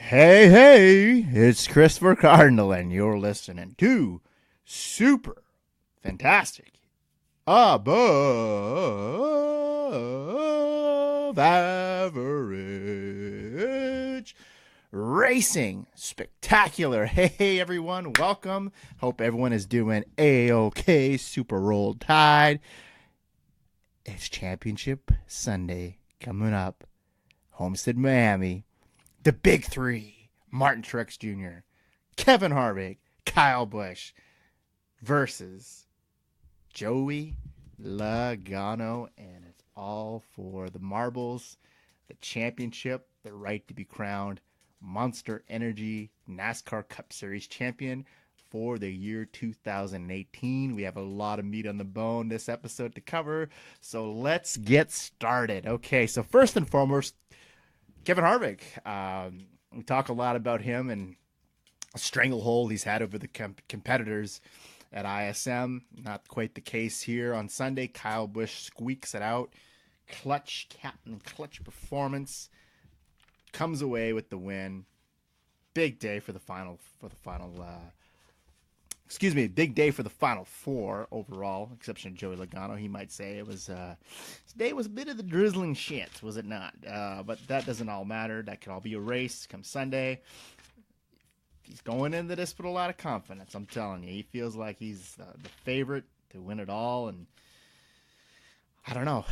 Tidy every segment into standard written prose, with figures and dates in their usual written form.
Hey, hey, it's Christopher Cardinal, and you're listening to Super Fantastic Above Average Racing Spectacular. Hey, everyone, welcome. Hope everyone is doing A-OK, Super Roll Tide. It's Championship Sunday coming up. Homestead, Miami. The big three, Martin Truex Jr., Kevin Harvick, Kyle Busch versus Joey Logano, and it's all for the marbles, the championship, the right to be crowned Monster Energy NASCAR Cup Series champion for the year 2018. We have a lot of meat on the bone this episode to cover, so let's get started. Okay, so first and foremost, Kevin Harvick. We talk a lot about him and a stranglehold he's had over the competitors at ISM. Not quite the case here on Sunday. Kyle Busch squeaks it out. Clutch performance. Comes away with the win. Big day for the final. Big day for the final four overall, exception of Joey Logano. He might say it was his day was a bit of the drizzling shit, was it not? But that doesn't all matter. That could all be erased come Sunday. He's going into this with a lot of confidence. I'm telling you, he feels like he's the favorite to win it all, and I don't know.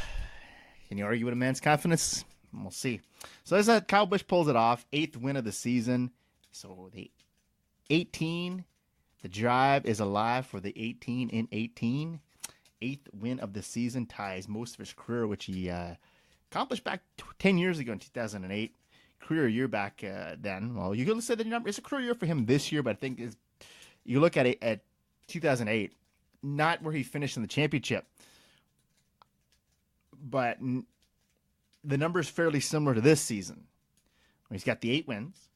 Can you argue with a man's confidence? We'll see. So as Kyle Busch pulls it off, 8th win of the season. So the 18. The drive is alive for the 18 in 18. 8th win of the season, ties most of his career, which he accomplished back 10 years ago in 2008. Career year back then. Well, you could say that it's a career year for him this year, but I think you look at it at 2008, not where he finished in the championship, but the number is fairly similar to this season. He's got the 8 wins.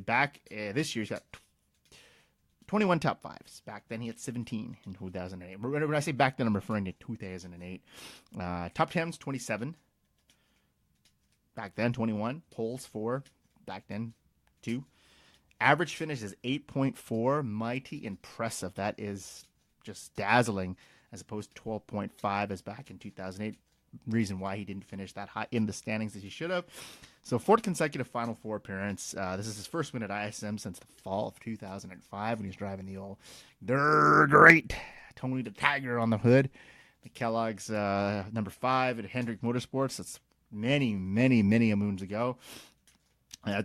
Back this year, he's got 21 top fives. Back then, he had 17 in 2008. When I say back then, I'm referring to 2008. Top 10s, 27. Back then, 21. Poles, 4. Back then, 2. Average finish is 8.4. Mighty impressive. That is just dazzling, as opposed to 12.5 as back in 2008. Reason why he didn't finish that high in the standings as he should have. So 4th consecutive Final Four appearance. This is his first win at ISM since the fall of 2005 when he's driving the old great Tony the Tiger on the hood. The Kellogg's number 5 at Hendrick Motorsports. That's many moons ago.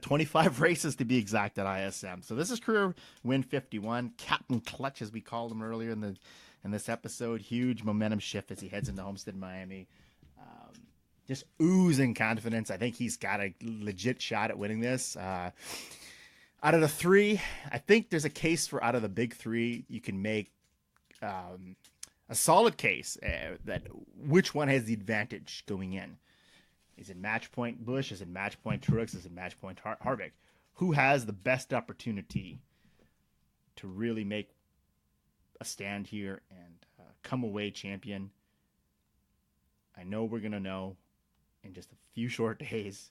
25 races to be exact at ISM. So this is career win 51. Captain Clutch, as we called him earlier in this episode. Huge momentum shift as he heads into Homestead, Miami. Just oozing confidence. I think he's got a legit shot at winning this. Out of the 3, I think there's a case for out of the big 3, you can make a solid case that which one has the advantage going in. Is it match point Busch? Is it match point Truex? Is it match point Harvick? Who has the best opportunity to really make a stand here and come away champion? I know we're going to know in just a few short days.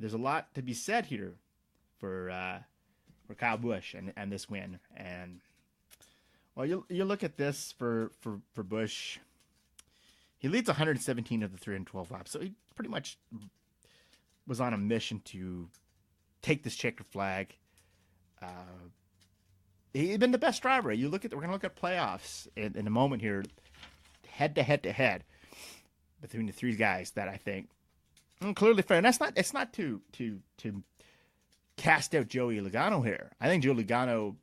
There's a lot to be said here for Kyle Busch and this win. And well, you look at this for Busch. He leads 117 of the 312 laps, so he pretty much was on a mission to take this checkered flag. He's been the best driver. We're going to look at playoffs in a moment here, head to head between the 3 guys that I think clearly fair. And it's not to cast out Joey Logano here. I think Joey Logano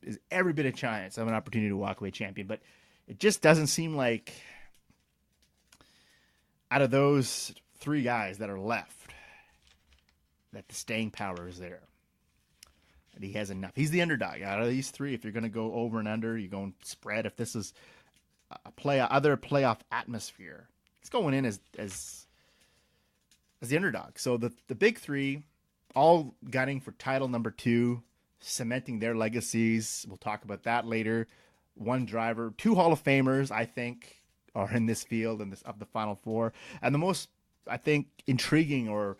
is every bit a chance of an opportunity to walk away champion, but it just doesn't seem like out of those 3 guys that are left that the staying power is there. He has enough. He's the underdog out of these 3. If you're going to go over and under, you're going spread. If this is other playoff atmosphere, it's going in as the underdog. So the big 3, all gunning for title number 2, cementing their legacies. We'll talk about that later. One driver, 2 Hall of Famers, I think, are in this field and this of the Final Four. And the most, I think, intriguing or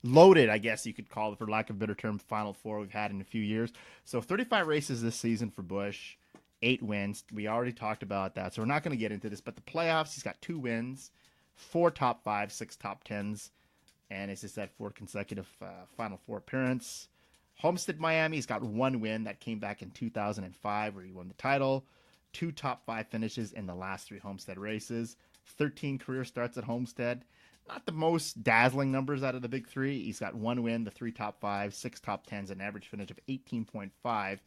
loaded, I guess you could call it, for lack of a better term, Final Four we've had in a few years. So 35 races this season for Busch, 8 wins. We already talked about that, so we're not going to get into this. But the playoffs, he's got 2 wins, 4 top 5, 6 top 10s, and it's just that 4 consecutive Final Four appearance. Homestead Miami, he's got 1 win that came back in 2005 where he won the title. 2 top 5 finishes in the last 3 Homestead races. 13 career starts at Homestead. Not the most dazzling numbers out of the big 3. He's got 1 win, the 3 top 5, 6 top 10s, an average finish of 18.5,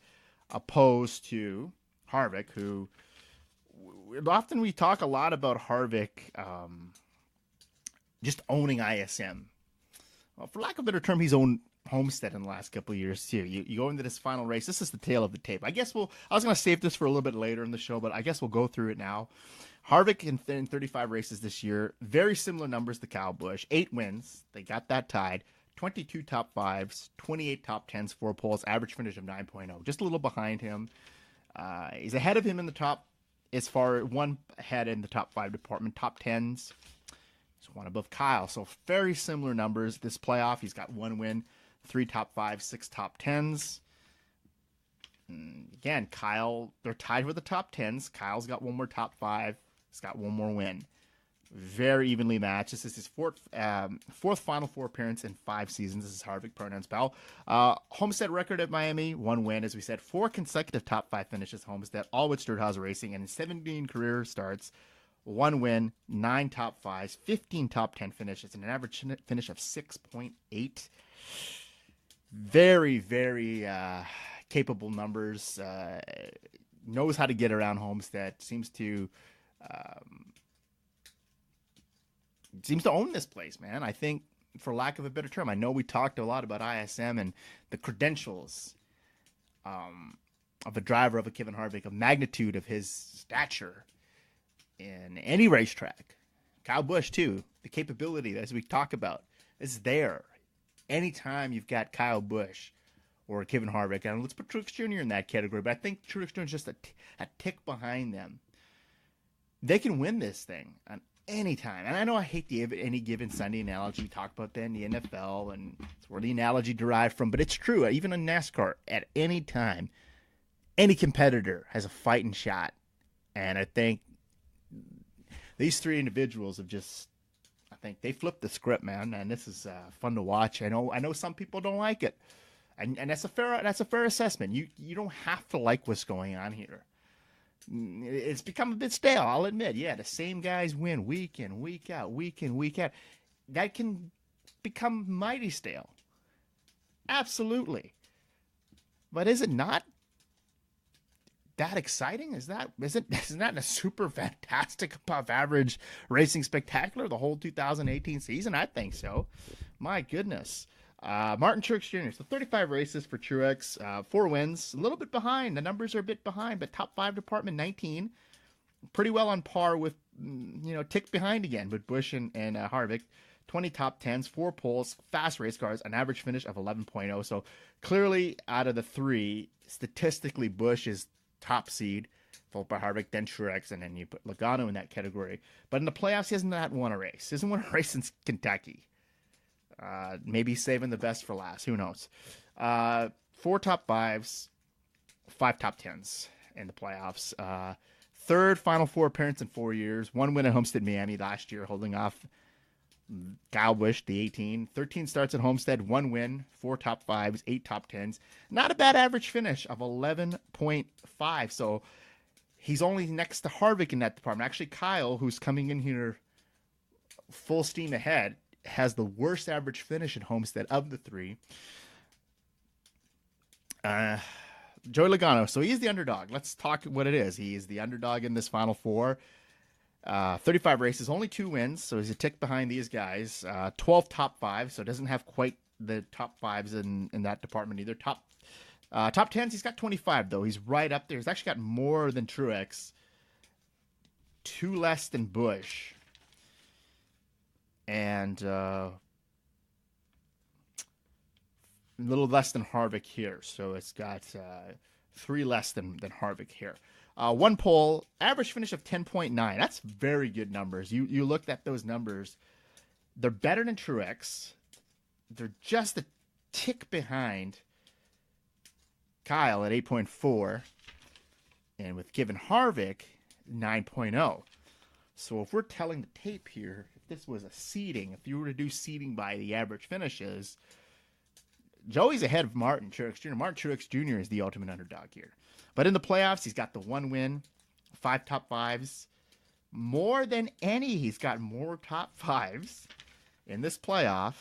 opposed to Harvick, who often we talk a lot about Harvick just owning ISM. Well, for lack of a better term, he's owned Homestead in the last couple of years too. You go into this final race. This is the tail of the tape. I guess I was going to save this for a little bit later in the show, but I guess we'll go through it now. Harvick in 35 races this year, very similar numbers to Kyle Busch. 8 wins. They got that tied. 22 top 5s, 28 top 10s, 4 poles, average finish of 9.0. Just a little behind him. He's ahead of him in the top, as far one ahead in the top 5 department. Top 10s. He's 1 above Kyle. So very similar numbers. This playoff, he's got 1 win, 3 top 5, 6 top 10s. Again, Kyle, they're tied for the top 10s. Kyle's got 1 more top 5. He's got 1 more win. Very evenly matched. This is his fourth Final Four appearance in 5 seasons. This is Harvick, pronouns pal. Homestead record at Miami, 1 win. As we said, 4 consecutive top 5 finishes Homestead, all with Stewart-Haas Racing, and in 17 career starts, 1 win, 9 top 5s, 15 top 10 finishes, and an average finish of 6.8. Very, very capable numbers. Knows how to get around Homestead. Seems to own this place, man. I think, for lack of a better term, I know we talked a lot about ISM and the credentials of a driver of a Kevin Harvick, a magnitude of his stature in any racetrack. Kyle Busch, too. The capability, as we talk about, is there. Anytime you've got Kyle Busch or Kevin Harvick, and let's put Truex Jr. in that category, but I think Truex Jr. is just a tick behind them. They can win this thing on any time. And I know I hate the any given Sunday analogy. We talk about that in the NFL, and it's where the analogy derived from, but it's true. Even in NASCAR, at any time, any competitor has a fighting shot. And I think these 3 individuals have just, I think they flipped the script, man. And this is fun to watch. I know some people don't like it, and that's a fair assessment. You don't have to like what's going on here. It's become a bit stale, I'll admit. Yeah, the same guys win week in, week out, week in, week out. That can become mighty stale. Absolutely. But is it not that exciting? Isn't that a super fantastic, above average racing spectacular the whole 2018 season? I think so. My goodness. Martin Truex Jr. So 35 races for Truex, 4 wins, a little bit behind. The numbers are a bit behind, but top 5 department 19, pretty well on par with, tick behind again with Busch and Harvick. 20 top 10s, 4 poles, fast race cars, an average finish of 11.0. So clearly, out of the 3, statistically, Busch is top seed, followed by Harvick, then Truex, and then you put Logano in that category. But in the playoffs, he hasn't won a race. He hasn't won a race since Kentucky. Maybe saving the best for last. Who knows? 4 top 5s, 5 top 10s in the playoffs. 3rd Final Four appearance in 4 years. 1 win at Homestead, Miami last year, holding off Kyle Busch, the 18. 13 starts at Homestead, 1 win, 4 top 5s, 8 top 10s. Not a bad average finish of 11.5. So he's only next to Harvick in that department. Actually, Kyle, who's coming in here full steam ahead, has the worst average finish at Homestead of the 3. Joey Logano. So he's the underdog. Let's talk what it is. He is the underdog in this Final Four. 35 races, only 2 wins, so he's a tick behind these guys. 12 top 5, so doesn't have quite the top 5s in that department either. Top 10s, he's got 25, though. He's right up there. He's actually got more than Truex, 2 less than Busch, and a little less than Harvick here. So it's got 3 less than Harvick here. One pole, average finish of 10.9. That's very good numbers. You looked at those numbers. They're better than Truex. They're just a tick behind Kyle at 8.4. And with Kevin Harvick, 9.0. So if we're telling the tape here, if this was a seeding, if you were to do seeding by the average finishes, Joey's ahead of Martin Truex Jr. Martin Truex Jr. is the ultimate underdog here. But in the playoffs, he's got the 1 win, 5 top 5s. More than any. He's got more top 5s in this playoff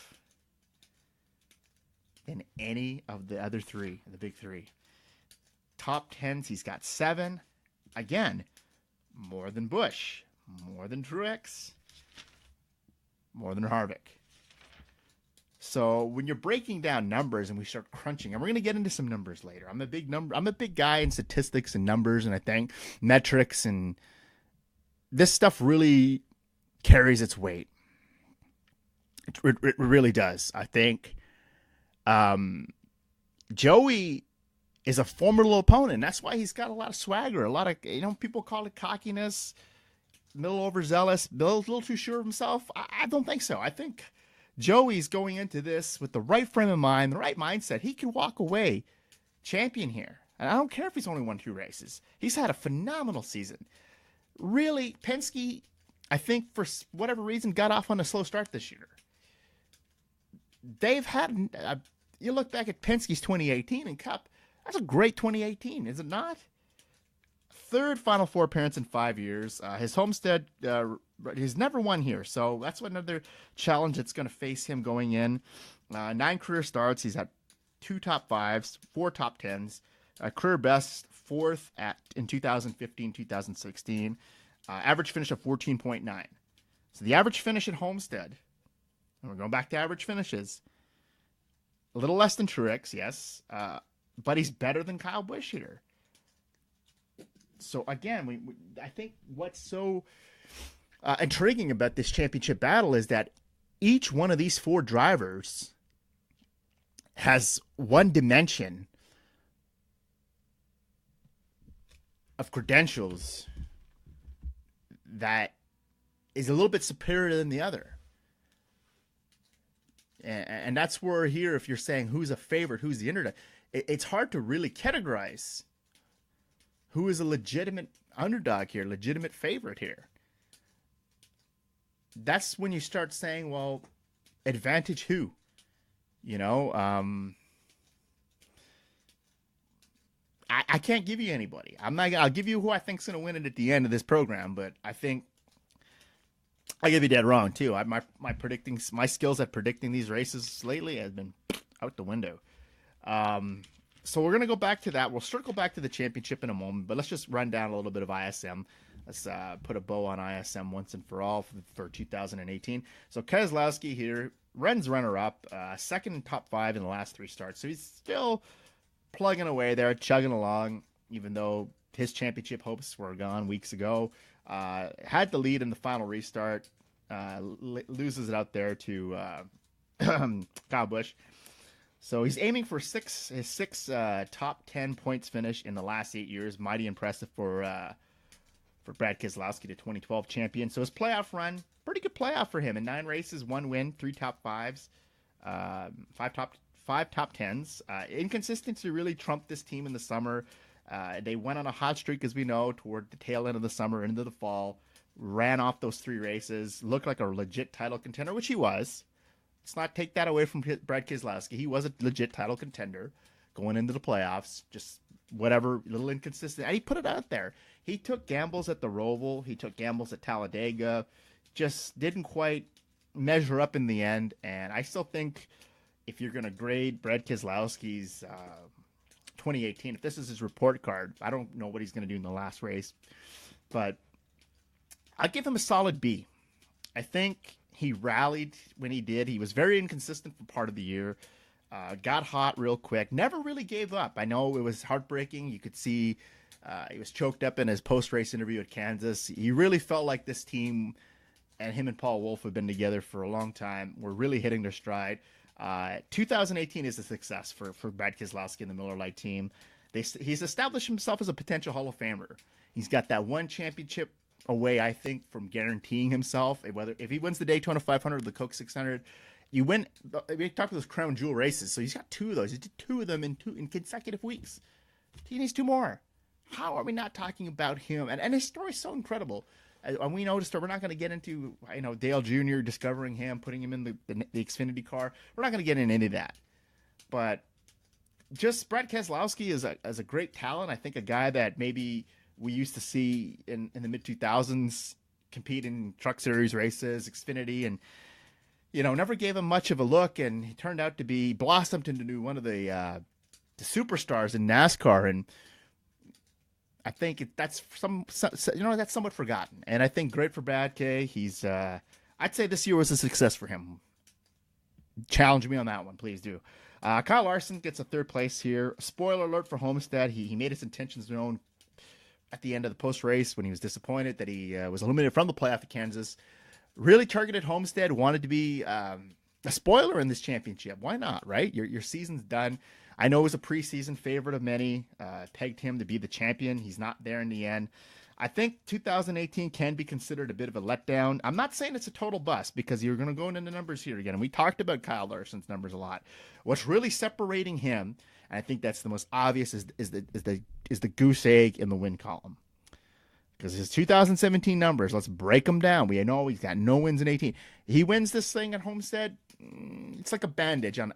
than any of the other 3, the big 3. Top 10s, he's got 7. Again, more than Busch, more than Truex, more than Harvick. So when you're breaking down numbers and we start crunching, and we're going to get into some numbers later. I'm a big guy in statistics and numbers, and I think metrics and this stuff really carries its weight. It really does. I think Joey is a formidable opponent. That's why he's got a lot of swagger, a lot of, people call it cockiness, a little overzealous, a little too sure of himself. I don't think so. I think Joey's going into this with the right frame of mind, the right mindset. He can walk away champion here. And I don't care if he's only won 2 races. He's had a phenomenal season. Really, Penske, I think for whatever reason, got off on a slow start this year. They've had, you look back at Penske's 2018 in Cup, that's a great 2018, is it not? 3rd Final Four appearance in 5 years. His Homestead, he's never won here, so that's another challenge that's going to face him going in. 9 career starts. He's had 2 top 5s, 4 top 10s. Career best 4th in 2015, 2016. Average finish of 14.9. So the average finish at Homestead, and we're going back to average finishes, a little less than Truex, yes, but he's better than Kyle Busch here. So again, I think what's so intriguing about this championship battle is that each one of these 4 drivers has one dimension of credentials that is a little bit superior than the other. And that's where here, if you're saying who's a favorite, who's the underdog, it's hard to really categorize who is a legitimate underdog here, legitimate favorite here. That's when you start saying, well, advantage who? I can't give you anybody. I'll give you who I think's going to win it at the end of this program, but I think I could be dead wrong too. My skills at predicting these races lately has been out the window. So we're going to go back to that. We'll circle back to the championship in a moment, but let's just run down a little bit of ISM. Let's put a bow on ISM once and for all for 2018. So Keselowski here, runs runner-up, 2nd in top 5 in the last 3 starts. So he's still plugging away there, chugging along, even though his championship hopes were gone weeks ago. Had the lead in the final restart, loses it out there to Kyle Busch. So he's aiming for his 6 top 10 points finish in the last 8 years. Mighty impressive for Brad Keselowski, the 2012 champion. So his playoff run, pretty good playoff for him. In 9 races, 1 win, 3 top 5s, 5 top 10s. Inconsistency really trumped this team in the summer. They went on a hot streak, as we know, toward the tail end of the summer, into the fall. Ran off those 3 races. Looked like a legit title contender, which he was. Let's not take that away from Brad Keselowski. He was a legit title contender going into the playoffs. Just whatever, little inconsistent. And he put it out there. He took gambles at the Roval. He took gambles at Talladega. Just didn't quite measure up in the end. And I still think if you're going to grade Brad Keselowski's 2018, if this is his report card, I don't know what he's going to do in the last race. But I'll give him a solid B. I think he rallied when he did. He was very inconsistent for part of the year. Got hot real quick. Never really gave up. I know it was heartbreaking. You could see he was choked up in his post-race interview at Kansas. He really felt like this team and him and Paul Wolfe have been together for a long time. We're really hitting their stride. 2018 is a success for Brad Keselowski and the Miller Lite team. He's established himself as a potential Hall of Famer. He's got that one championship away, I think, from guaranteeing himself. Whether if he wins the Daytona 500, the Coke 600, you win. We talked about those crown jewel races, so he's got two of those. He did two of them in consecutive weeks. He needs two more. How are we not talking about him? And his story is so incredible. And we noticed we're not going to get into Dale Jr. discovering him, putting him in the Xfinity car. We're not going to get into any of that. But just Brad Keselowski is a great talent. I think a guy that maybe we used to see in the mid 2000s compete in Truck Series races, Xfinity, and never gave him much of a look. And he turned out to be blossomed into one of the superstars in NASCAR. And I think that's that's somewhat forgotten, and I think great for Brad K. He's I'd say this year was a success for him. Challenge me on that one, please do. Kyle Larson gets a third place here. Spoiler alert for Homestead: he made his intentions known at the end of the post race when he was disappointed that he was eliminated from the playoff at Kansas. Really targeted Homestead, wanted to be a spoiler in this championship. Why not, right? Your season's done. I know it was a preseason favorite of many, pegged him to be the champion. He's not there in the end. I think 2018 can be considered a bit of a letdown. I'm not saying it's a total bust because you're going to go into the numbers here again. And we talked about Kyle Larson's numbers a lot. What's really separating him, and I think that's the most obvious, is the goose egg in the win column. Because his 2017 numbers, let's break them down. We know he's got no wins in 18. He wins this thing at Homestead. It's like a bandage on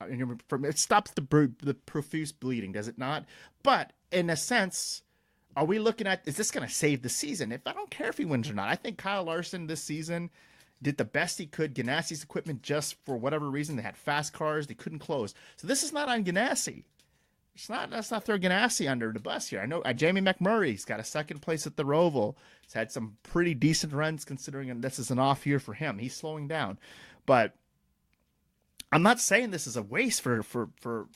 it stops the profuse bleeding, does it not? But in a sense, are we looking at, is this going to save the season? I don't care if he wins or not. I think Kyle Larson this season did the best he could. Ganassi's equipment, just for whatever reason, they had fast cars, they couldn't close. So this is not on Ganassi. Let's not throw Ganassi under the bus here. I know Jamie McMurray's got a second place at the Roval. He's had some pretty decent runs considering this is an off year for him. He's slowing down. But I'm not saying this is a waste for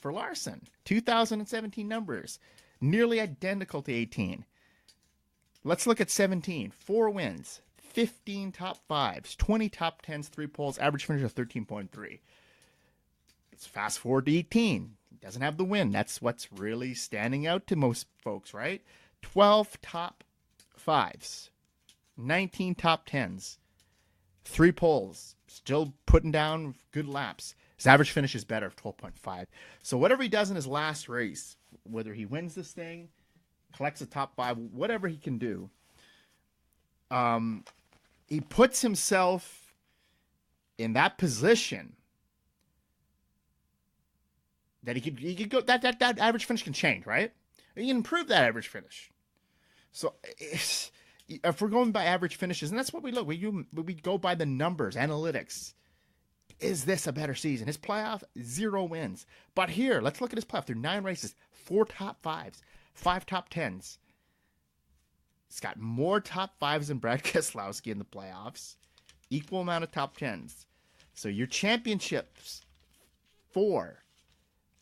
Larson. 2017 numbers, nearly identical to 18. Let's look at 17. 4 wins, 15 top 5s, 20 top 10s, 3 poles, average finish of 13.3. Let's fast forward to 18. He doesn't have the win. That's what's really standing out to most folks, right? 12 top 5s, 19 top 10s, 3 poles, still putting down good laps. His average finish is better, 12.5. So whatever he does in his last race, whether he wins this thing, collects a top 5, whatever he can do, he puts himself in that position that he could go, that average finish can change, right? He can improve that average finish. So if we're going by average finishes, and that's what we look, we go by the numbers, analytics. Is this a better season? His playoff, 0 wins. But here, let's look at his playoff. Through 9 races, 4 top 5s, 5 top 10s. He's got more top 5s than Brad Keselowski in the playoffs. Equal amount of top 10s. So your championships, 4.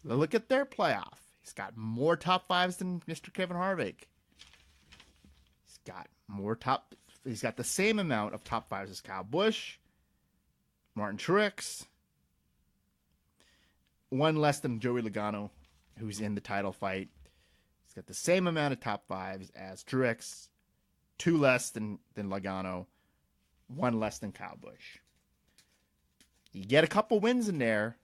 Look at their playoff. He's got more top 5s than Mr. Kevin Harvick. He's got the same amount of top 5s as Kyle Busch, Martin Truex, 1 less than Joey Logano, who's in the title fight. He's got the same amount of top 5s as Truex, 2 less than Logano, 1 less than Kyle Busch. You get a couple wins in there.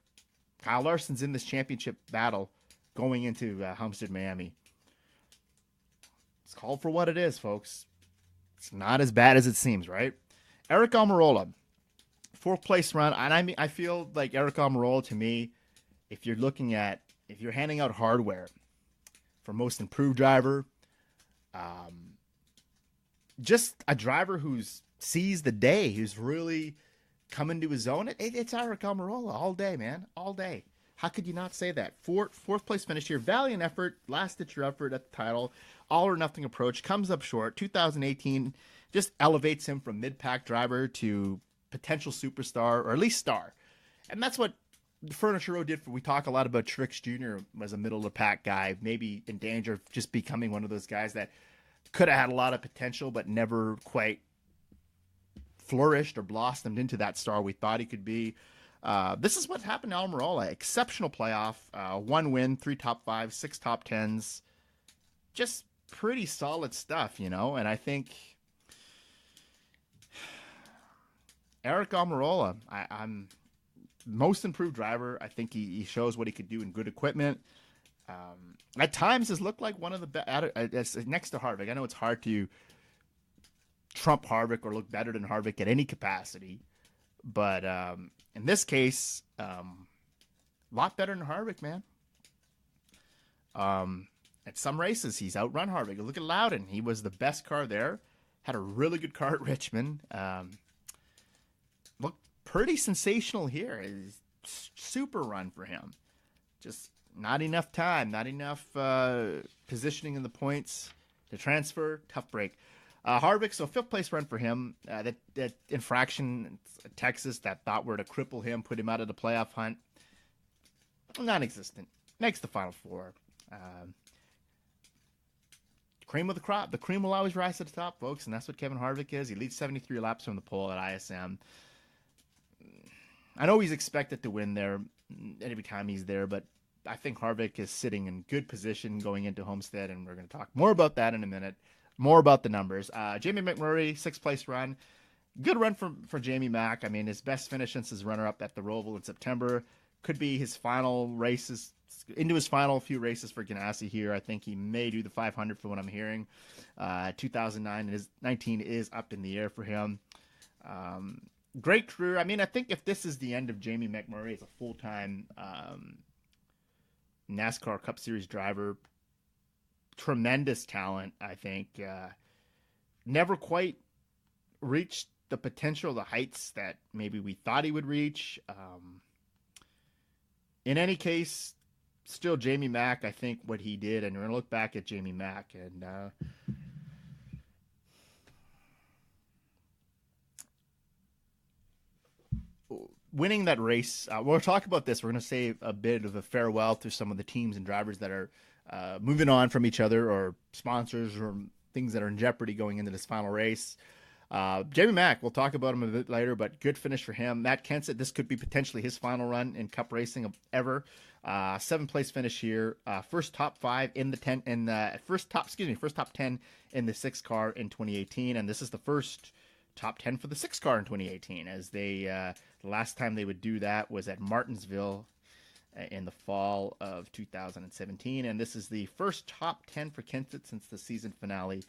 Kyle Larson's in this championship battle going into Homestead, Miami. It's called for what it is, folks. It's not as bad as it seems, right? Eric Almirola, 4th place run. And I feel like Eric Almirola, to me, if you're handing out hardware for most improved driver, just a driver who's sees the day, who's really coming to his own, it's Eric Almirola all day, man, all day. How could you not say that? Fourth place finish here. Valiant effort, last-ditch effort at the title. All-or-nothing approach. Comes up short. 2018 just elevates him from mid-pack driver to potential superstar, or at least star. And that's what the Furniture Row did. We talk a lot about Truex Jr. as a middle-of-the-pack guy, maybe in danger of just becoming one of those guys that could have had a lot of potential but never quite flourished or blossomed into that star we thought he could be. This is what happened to Almirola. Exceptional playoff, 1 win, 3 top 5s, 6 top 10s. Just pretty solid stuff, and I think Eric Almirola, I'm most improved driver. I think he shows what he could do in good equipment. At times has looked like one of the best next to Harvick. I know it's hard to trump Harvick or look better than Harvick at any capacity, but in this case, a lot better than Harvick, man. At some races, he's outrun Harvick. Look at Loudon. He was the best car there. Had a really good car at Richmond. Looked pretty sensational here. Super run for him. Just not enough time, not enough positioning in the points to transfer. Tough break. Harvick, so 5th place run for him. That infraction in Texas that thought were to cripple him, put him out of the playoff hunt. Non-existent. Makes the Final Four. Cream of the crop. The cream will always rise to the top, folks, and that's what Kevin Harvick is. He leads 73 laps from the pole at ISM. I know he's expected to win there every time he's there, but I think Harvick is sitting in good position going into Homestead, and we're going to talk more about that in a minute. More about the numbers. Jamie McMurray, 6th place run. Good run for Jamie Mack. I mean, his best finish since his runner-up at the Roval in September. Could be his final races, into his final few races for Ganassi here. I think he may do the 500 from what I'm hearing. 2019 is up in the air for him. Great career. I mean, I think if this is the end of Jamie McMurray as a full-time NASCAR Cup Series driver, tremendous talent, I think. Never quite reached the potential, the heights that maybe we thought he would reach. In any case, still Jamie Mack, I think what he did, and we're going to look back at Jamie Mack, and winning that race. We'll talk about this. We're going to say a bit of a farewell to some of the teams and drivers that are moving on from each other, or sponsors, or things that are in jeopardy going into this final race. Jamie Mack, we'll talk about him a bit later, but good finish for him. Matt Kenseth, this could be potentially his final run in Cup racing ever. 7th place finish here. First top 5 in the 10, in the first top 10 in the 6 car in 2018, and this is the first top 10 for the 6 car in 2018. As the last time they would do that was at Martinsville in the fall of 2017, and this is the first top 10 for Kenseth since the season finale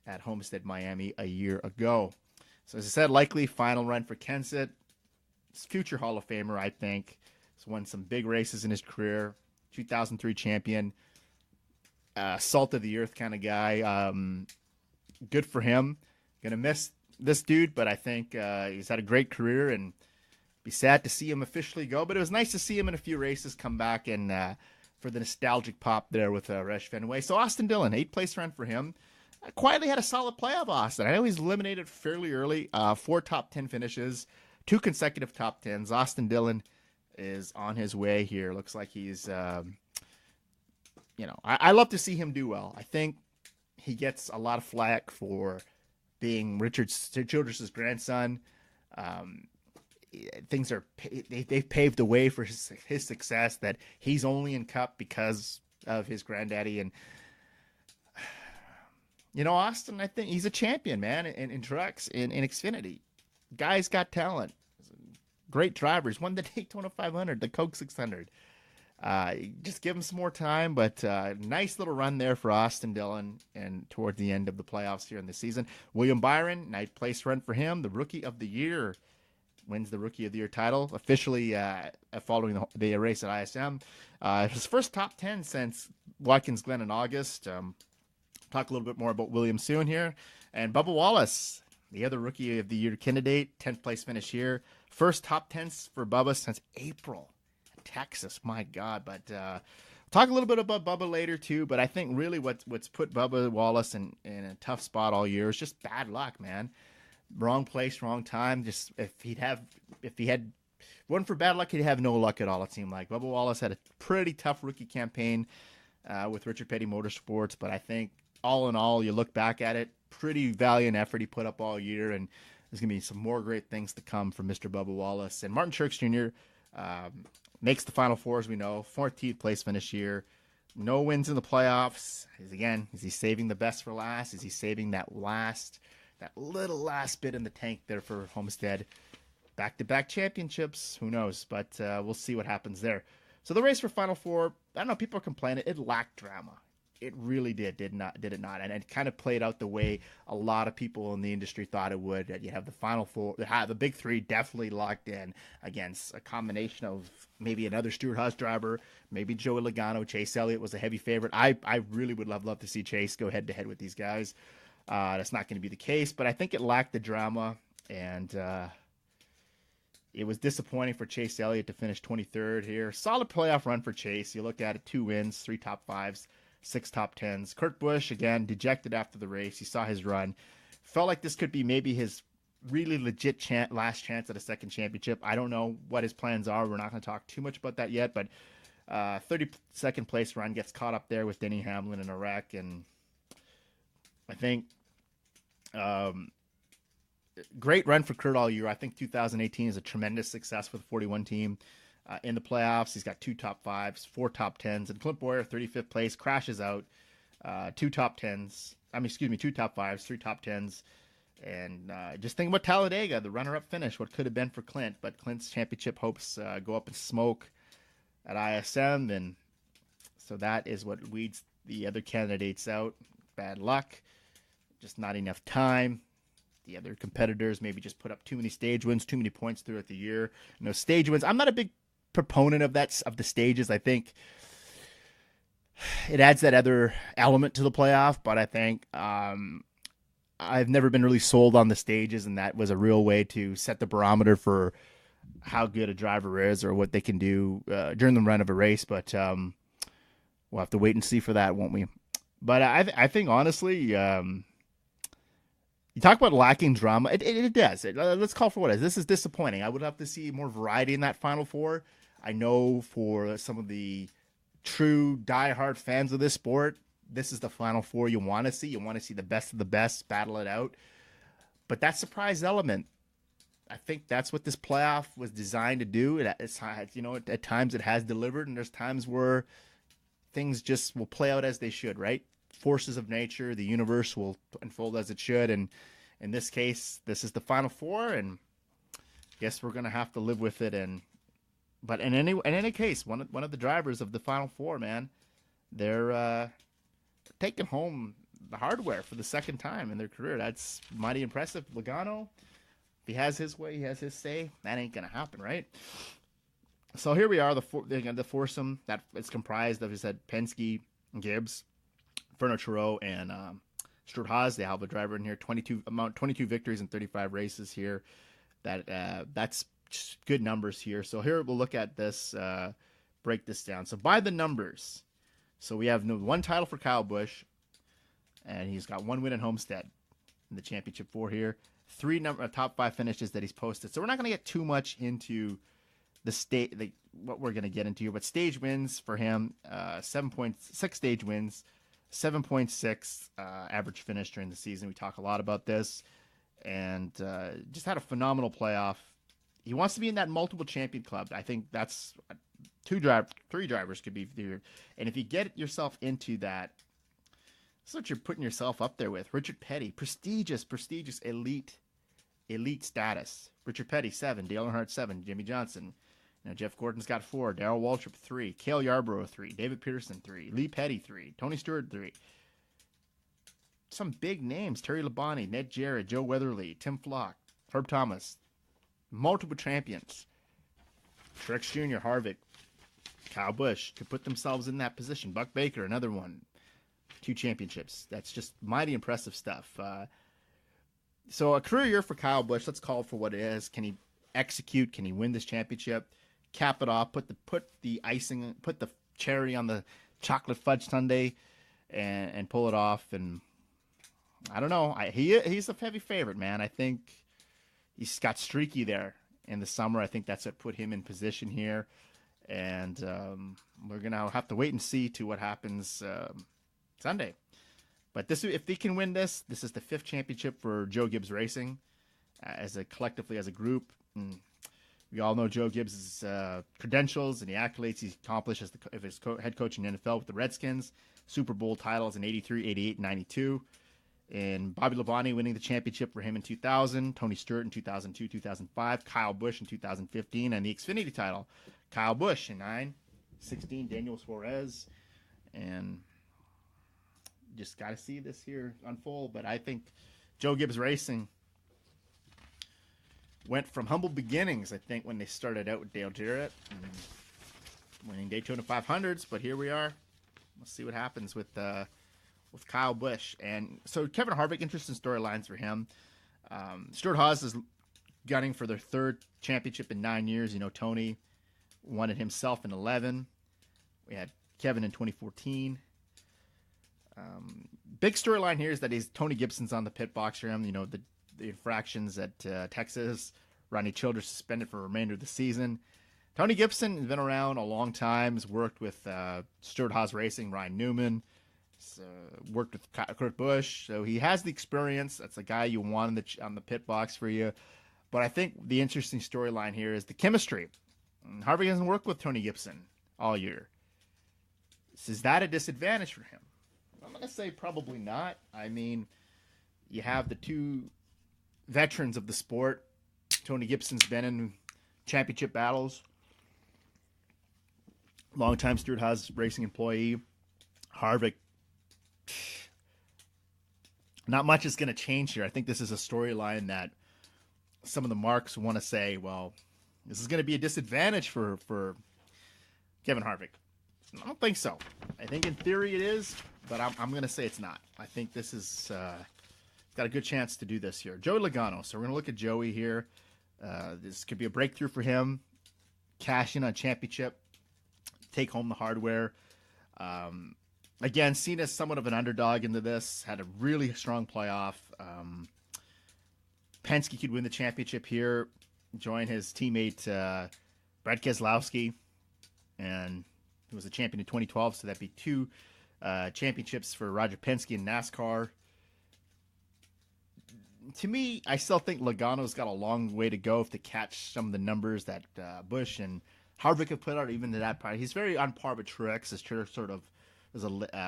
at Homestead, Miami a year ago. So as I said, likely final run for Kenseth. Future Hall of Famer, I think. He's won some big races in his career. 2003 champion. Salt of the earth kind of guy. Good for him. Gonna miss this dude, but I think he's had a great career, and be sad to see him officially go. But it was nice to see him in a few races come back, and for the nostalgic pop there with Resh Fenway. So Austin Dillon, 8th place run for him. Quietly had a solid playoff, Austin. I know he's eliminated fairly early. 4 top 10 finishes, 2 consecutive top 10s. Austin Dillon is on his way here. Looks like he's, I love to see him do well. I think he gets a lot of flack for being Richard Childress's grandson. They've paved the way for his success, that he's only in Cup because of his granddaddy. And Austin, I think he's a champion, man, in trucks, in Xfinity. Guy's got talent. Great drivers. Won the Daytona 500, the Coke 600. Just give him some more time, but nice little run there for Austin Dillon, and towards the end of the playoffs here in the season. William Byron, 9th place run for him. The Rookie of the Year. Wins the Rookie of the Year title, officially following the race at ISM. His first top 10 since Watkins Glen in August. Talk a little bit more about William soon here. And Bubba Wallace, the other Rookie of the Year candidate, 10th place finish here. First top 10s for Bubba since April in Texas. My God. But talk a little bit about Bubba later too. But I think really what's put Bubba Wallace in a tough spot all year is just bad luck, man. Wrong place, wrong time. Just if he had wasn't for bad luck, he'd have no luck at all, it seemed like. Bubba Wallace had a pretty tough rookie campaign with Richard Petty Motorsports, but I think all in all, you look back at it, pretty valiant effort he put up all year, and there's going to be some more great things to come from Mr. Bubba Wallace. And Martin Truex Jr. Makes the Final Four, as we know, 14th place finish here. No wins in the playoffs. Is he saving the best for last? Is he saving that little last bit in the tank there for Homestead? Back-to-back championships. Who knows? But we'll see what happens there. So the race for Final Four, I don't know, people are complaining. It lacked drama. It really did it not? And it kind of played out the way a lot of people in the industry thought it would. That you have the Final Four, the big three definitely locked in against a combination of maybe another Stewart-Haas driver, maybe Joey Logano. Chase Elliott was a heavy favorite. I really would love to see Chase go head-to-head with these guys. That's not going to be the case, but I think it lacked the drama, and it was disappointing for Chase Elliott to finish 23rd here. Solid playoff run for Chase. You look at it, 2 wins, 3 top 5s. 6 top 10s. Kurt Busch, again, dejected after the race. He saw his run. Felt like this could be maybe his really legit last chance at a second championship. I don't know what his plans are. We're not going to talk too much about that yet, but 32nd place run gets caught up there with Denny Hamlin in a wreck, and I think great run for Kurt all year. I think 2018 is a tremendous success for the 41 team. In the playoffs, he's got 2 top 5s, 4 top 10s, and Clint Bowyer, 35th place, crashes out. 2 top 5s, 3 top 10s, and just think about Talladega, the runner-up finish, what could have been for Clint, but Clint's championship hopes go up in smoke at ISM, and so that is what weeds the other candidates out. Bad luck, just not enough time. The other competitors maybe just put up too many stage wins, too many points throughout the year. Stage wins. I'm not a big proponent of the stages. I think it adds that other element to the playoff, but I think I've never been really sold on the stages, and that was a real way to set the barometer for how good a driver is or what they can do during the run of a race. But we'll have to wait and see for that, won't we? But I think honestly, you talk about lacking drama. It does. Let's call for what it is. This is disappointing. I would love to see more variety in that Final Four. I know for some of the true diehard fans of this sport, this is the Final Four you want to see. You want to see the best of the best battle it out. But that surprise element, I think that's what this playoff was designed to do. At times it has delivered, and there's times where things just will play out as they should, right? Forces of nature, the universe will unfold as it should, and in this case, this is the Final Four, and I guess we're gonna have to live with it. But in any case, one of the drivers of the Final Four, man, they're taking home the hardware for the second time in their career. That's mighty impressive. Logano, if he has his way, he has his say. That ain't gonna happen, right? So here we are, the foursome that is comprised of, as I said, Penske, Gibbs, Fernando Truex, and Stewart-Haas. They have a driver in here, 22 victories in 35 races here. That's just good numbers here. So here we'll look at this, break this down. So by the numbers, so we have 1 title for Kyle Busch, and he's got 1 win at Homestead in the championship 4 here. 3 top 5 finishes that he's posted. So we're not going to get too much into what we're going to get into here, but stage wins for him, 7.6 stage wins, 7.6 average finish during the season. We talk a lot about this, and just had a phenomenal playoff. He wants to be in that multiple champion club. I think that's 3 drivers could be there. And if you get yourself into that, that's what you're putting yourself up there with. Richard Petty, prestigious elite status. Richard Petty, 7. Dale Earnhardt, 7. Jimmy Johnson. Jeff Gordon's got 4. Darrell Waltrip, 3. Cale Yarborough, 3. David Pearson, 3. Lee Petty, 3. Tony Stewart, 3. Some big names. Terry Labonte, Ned Jarrett, Joe Weatherly, Tim Flock, Herb Thomas. Multiple champions. Truex Jr., Harvick, Kyle Busch could put themselves in that position. Buck Baker, another one. 2 championships. That's just mighty impressive stuff. So a career year for Kyle Busch. Let's call it for what it is. Can he execute? Can he win this championship? Cap it off. Put the icing. Put the cherry on the chocolate fudge sundae, and pull it off. And I don't know. He's a heavy favorite, man. I think he's got streaky there in the summer. I think that's what put him in position here. And we're going to have to wait and see to what happens Sunday. But if they can win this is the 5th championship for Joe Gibbs Racing collectively as a group. And We all know Joe Gibbs' credentials and the accolades he's accomplished as his head coach in the NFL with the Redskins. Super Bowl titles in 83, 88, and 92. And Bobby Labonte winning the championship for him in 2000. Tony Stewart in 2002, 2005. Kyle Busch in 2015. And the Xfinity title. Kyle Busch in 9, 16. Daniel Suarez. And just got to see this here unfold. But I think Joe Gibbs Racing went from humble beginnings, I think, when they started out with Dale Jarrett and winning Daytona 500s. But here we are. Let's see what happens with Kyle Busch. And so Kevin Harvick, interesting storylines for him. Stewart-Haas is gunning for their third championship in 9 years. You know, Tony won it himself in 11. We had Kevin in 2014. Big storyline here is that Tony Gibson's on the pit box for him. You know, the infractions at Texas. Ronnie Childers suspended for the remainder of the season. Tony Gibson has been around a long time. Has worked with Stewart-Haas Racing, Ryan Newman. Worked with Kurt Busch. So he has the experience. That's the guy you want on the pit box for you. But I think the interesting storyline here is the chemistry. Harvick hasn't worked with Tony Gibson all year. So is that a disadvantage for him? I'm going to say probably not. I mean, you have the two veterans of the sport. Tony Gibson's been in championship battles. Longtime Stewart-Haas Racing employee. Harvick. Not much is going to change here. I think this is a storyline that some of the marks want to say, well, this is going to be a disadvantage for Kevin Harvick. I don't think so. I think in theory it is, but I'm going to say it's not. I think this is got a good chance to do this here. Joey Logano. So we're going to look at Joey here. This could be a breakthrough for him. Cash in on championship. Take home the hardware. Again, seen as somewhat of an underdog into this. Had a really strong playoff. Penske could win the championship here. Join his teammate Brad Keselowski. And he was a champion in 2012, so that'd be two championships for Roger Penske in NASCAR. To me, I still think Logano's got a long way to go to catch some of the numbers that Busch and Harvick have put out, even to that point. He's very on par with Truex. His Truex sort of was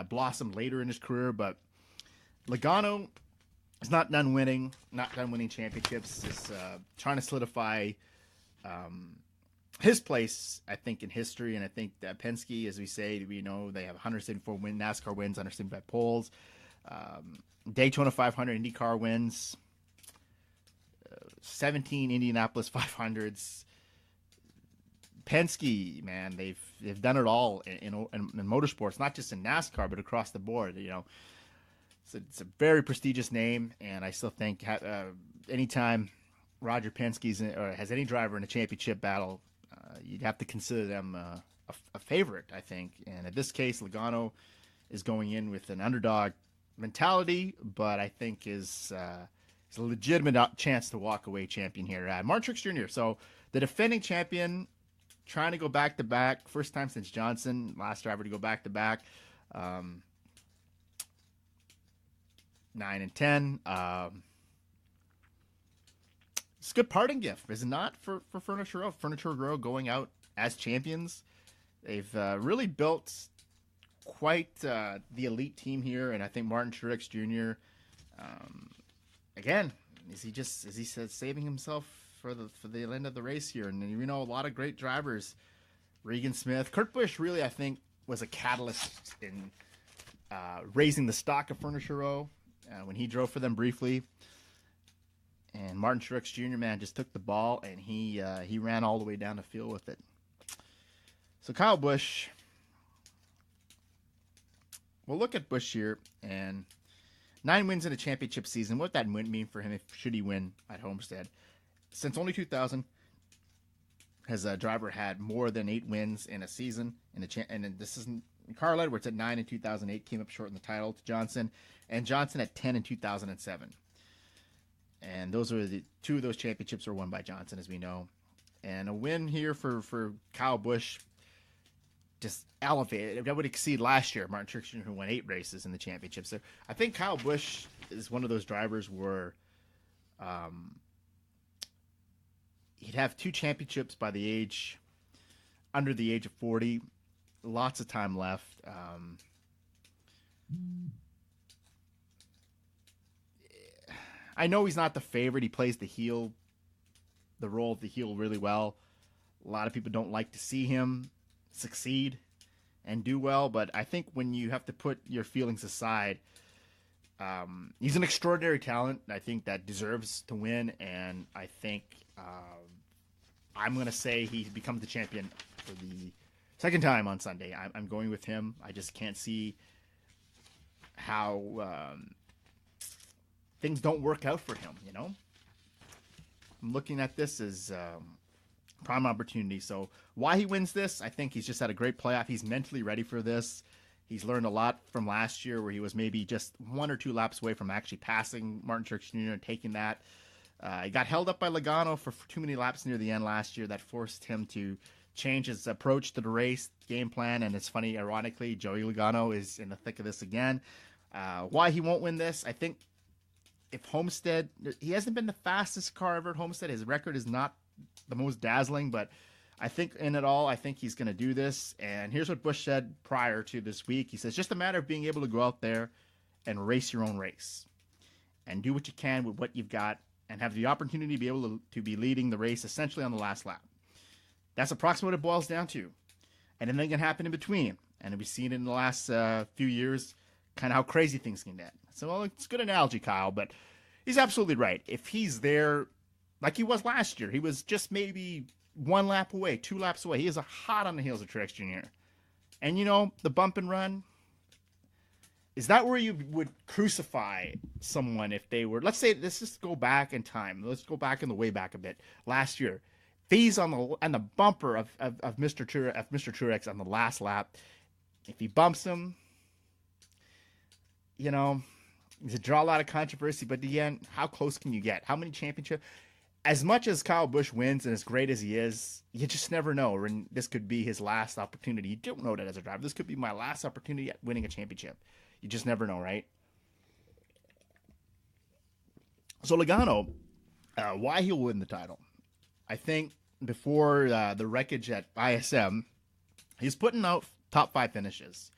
blossomed later in his career, but Logano is not done winning championships. Is trying to solidify his place, I think, in history. And I think that Penske, as we say, we know they have 174 NASCAR wins, 175 poles, Daytona 500 IndyCar wins, 17 Indianapolis 500s. Penske, man, they've done it all in motorsports, not just in NASCAR, but across the board. You know, it's a very prestigious name, and I still think anytime Roger Penske or has any driver in a championship battle, you'd have to consider them a favorite, I think. And in this case, Logano is going in with an underdog mentality, but I think is a legitimate chance to walk away champion here. Martin Truex Jr. So the defending champion, trying to go back-to-back. First time since Johnson, last driver to go back-to-back. 9 and 10. It's a good parting gift, is it not, for Furniture Row? Furniture Row going out as champions. They've really built quite the elite team here, and I think Martin Truex Jr. Again, is he saving himself for the end of the race here? And you know, a lot of great drivers, Regan Smith, Kurt Busch, really I think was a catalyst in raising the stock of Furniture Row when he drove for them briefly. And Martin Truex Jr., man, just took the ball and he ran all the way down the field with it. So Kyle Busch, we'll look at Busch here, and 9 wins in a championship season. What that would mean for him should he win at Homestead? Since only 2000, has a driver had more than 8 wins in a season. And this isn't Carl Edwards at 9 in 2008, came up short in the title to Johnson, and Johnson at 10 in 2007. And those are the 2 of those championships were won by Johnson, as we know. And a win here for Kyle Busch, just elevated. That would exceed last year. Martin Truex Jr., who won 8 races in the championship. So I think Kyle Busch is one of those drivers where He'd have 2 championships by under the age of 40. Lots of time left. I know he's not the favorite. He plays the role of the heel really well. A lot of people don't like to see him succeed and do well, but I think when you have to put your feelings aside, he's an extraordinary talent. I think that deserves to win, and I think I'm going to say he becomes the champion for the second time on Sunday. I'm going with him. I just can't see how things don't work out for him, you know? I'm looking at this as prime opportunity. So why he wins this, I think he's just had a great playoff. He's mentally ready for this. He's learned a lot from last year where he was maybe just 1 or 2 laps away from actually passing Martin Truex Jr. and taking that. He got held up by Logano for too many laps near the end last year. That forced him to change his approach to the race game plan. And it's funny, ironically, Joey Logano is in the thick of this again. Why he won't win this, I think if Homestead, he hasn't been the fastest car ever at Homestead. His record is not the most dazzling, but I think in it all, I think he's going to do this. And here's what Busch said prior to this week. He says, just a matter of being able to go out there and race your own race and do what you can with what you've got and have the opportunity to be able to be leading the race essentially on the last lap. That's approximately what it boils down to. And anything can happen in between. And we've seen it in the last few years, kind of how crazy things can get. So, well, it's a good analogy, Kyle, but he's absolutely right. If he's there like he was last year, he was just maybe 1 lap away, 2 laps away. He is hot on the heels of Truex Jr. And, you know, the bump and run, is that where you would crucify someone if they were, let's say, let's just go back in time. Let's go back in the way back a bit. Last year, if he's on the bumper of Mr. Truex on the last lap, if he bumps him, you know, it's a draw a lot of controversy, but again, how close can you get? How many championships? As much as Kyle Busch wins and as great as he is, you just never know. And this could be his last opportunity. You don't know that as a driver. This could be my last opportunity at winning a championship. You just never know, right? So Logano, why he'll win the title. I think before the wreckage at ISM, he's putting out top 5 finishes.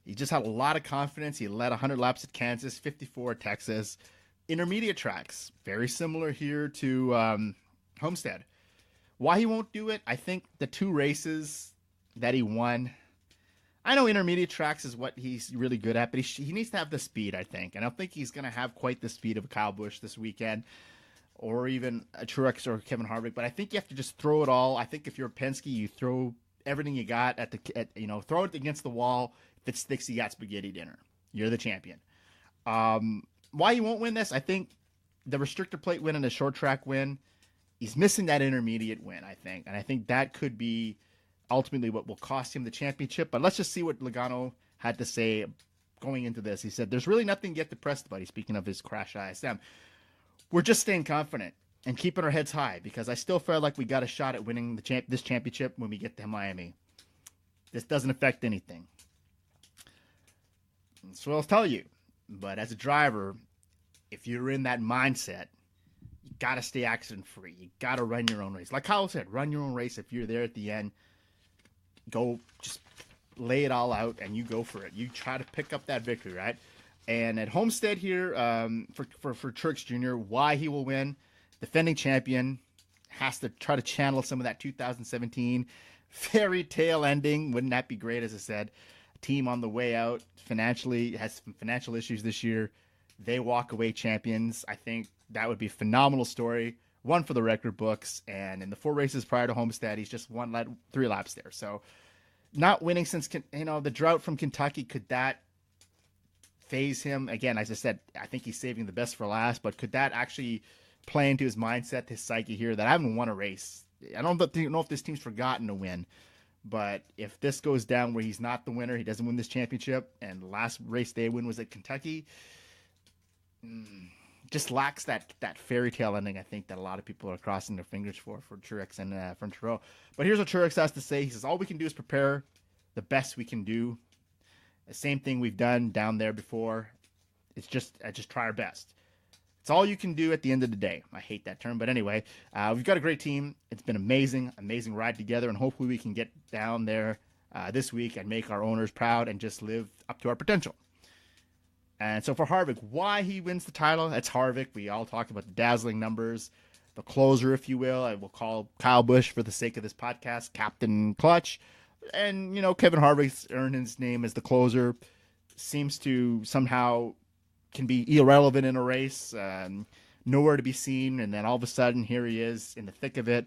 He just had a lot of confidence. He led 100 laps at Kansas, 54 at Texas. Intermediate tracks, very similar here to Homestead. Why he won't do it, I think the 2 races that he won, I know intermediate tracks is what he's really good at, but he needs to have the speed, I think. And I don't think he's going to have quite the speed of Kyle Busch this weekend, or even a Truex or Kevin Harvick. But I think you have to just throw it all. I think if you're Penske, you throw everything you got throw it against the wall. If it sticks, you got spaghetti dinner. You're the champion. Why he won't win this, I think the restrictor plate win and the short track win, he's missing that intermediate win, I think. And I think that could be ultimately what will cost him the championship. But let's just see what Logano had to say going into this. He said, there's really nothing to get depressed about. He's speaking of his crash ISM. We're just staying confident and keeping our heads high because I still feel like we got a shot at winning this championship when we get to Miami. This doesn't affect anything. So I'll tell you. But as a driver, if you're in that mindset, you got to stay accident-free. You got to run your own race. Like Kyle said, run your own race. If you're there at the end, go just lay it all out and you go for it. You try to pick up that victory, right? And at Homestead here, for Truex Jr., why he will win, defending champion, has to try to channel some of that 2017 fairy tale ending. Wouldn't that be great, as I said? Team on the way out financially, has some financial issues this year. They walk away champions. I think that would be a phenomenal story. One for the record books. And in the 4 races prior to Homestead, he's just 3 laps there. So not winning since, the drought from Kentucky, could that phase him? Again, as I said, I think he's saving the best for last, but could that actually play into his mindset, his psyche here, that I haven't won a race? I don't know if this team's forgotten to win. But if this goes down where he's not the winner, he doesn't win this championship, and the last race they win was at Kentucky, just lacks that fairy tale ending, I think, that a lot of people are crossing their fingers for Truex and from Truex. But here's what Truex has to say. He says, all we can do is prepare the best we can do. The same thing we've done down there before. It's just try our best. It's all you can do at the end of the day. I hate that term, but anyway, we've got a great team. It's been amazing ride together, and hopefully we can get down there this week and make our owners proud and just live up to our potential. And so for Harvick, why he wins the title, that's Harvick. We all talked about the dazzling numbers, the closer, if you will. I will call Kyle Busch, for the sake of this podcast, Captain Clutch. And, Kevin Harvick's earned his name as the closer. Seems to somehow can be irrelevant in a race, nowhere to be seen. And then all of a sudden, here he is in the thick of it.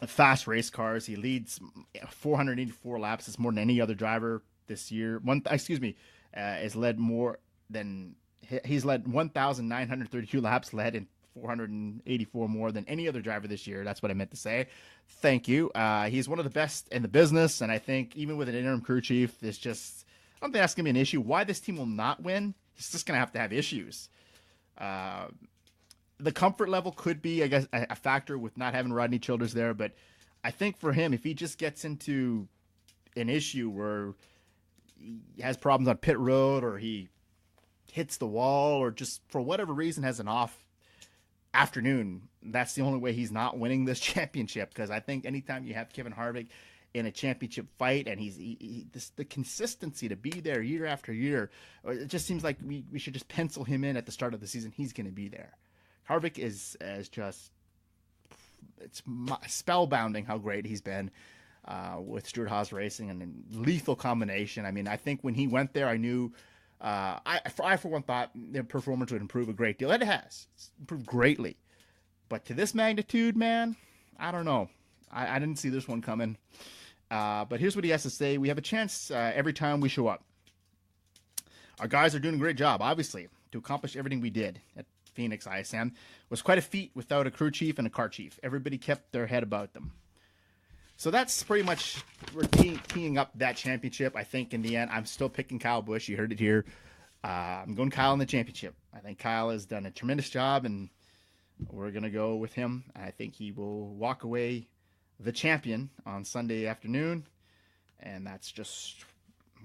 Fast race cars. He leads 484 laps. It's more than any other driver this year. Has led more than he's led 1,932 laps, led in 484 more than any other driver this year. That's what I meant to say. Thank you. He's one of the best in the business, and I think even with an interim crew chief, I don't think that's going to be an issue. Why this team will not win, he's just going to have issues. The comfort level could be, I guess, a factor with not having Rodney Childers there, but I think for him, if he just gets into an issue where he has problems on pit road, or he hits the wall, or just for whatever reason has an off afternoon, that's the only way he's not winning this championship. Because I think anytime you have Kevin Harvick in a championship fight, and the consistency to be there year after year, it just seems like we should just pencil him in at the start of the season. He's going to be there. Harvick is just, it's spellbounding how great he's been. With Stewart-Haas Racing, and a lethal combination. I mean, I think when he went there, I knew, I for one thought their performance would improve a great deal. It has. It's improved greatly. But to this magnitude, man, I don't know. I didn't see this one coming. But here's what he has to say. We have a chance every time we show up. Our guys are doing a great job, obviously, to accomplish everything we did at Phoenix ISM. It was quite a feat without a crew chief and a car chief. Everybody kept their head about them. So that's pretty much, we're teeing up that championship. I think in the end, I'm still picking Kyle Busch. You heard it here. I'm going Kyle in the championship. I think Kyle has done a tremendous job, and we're going to go with him. I think he will walk away the champion on Sunday afternoon, and that's just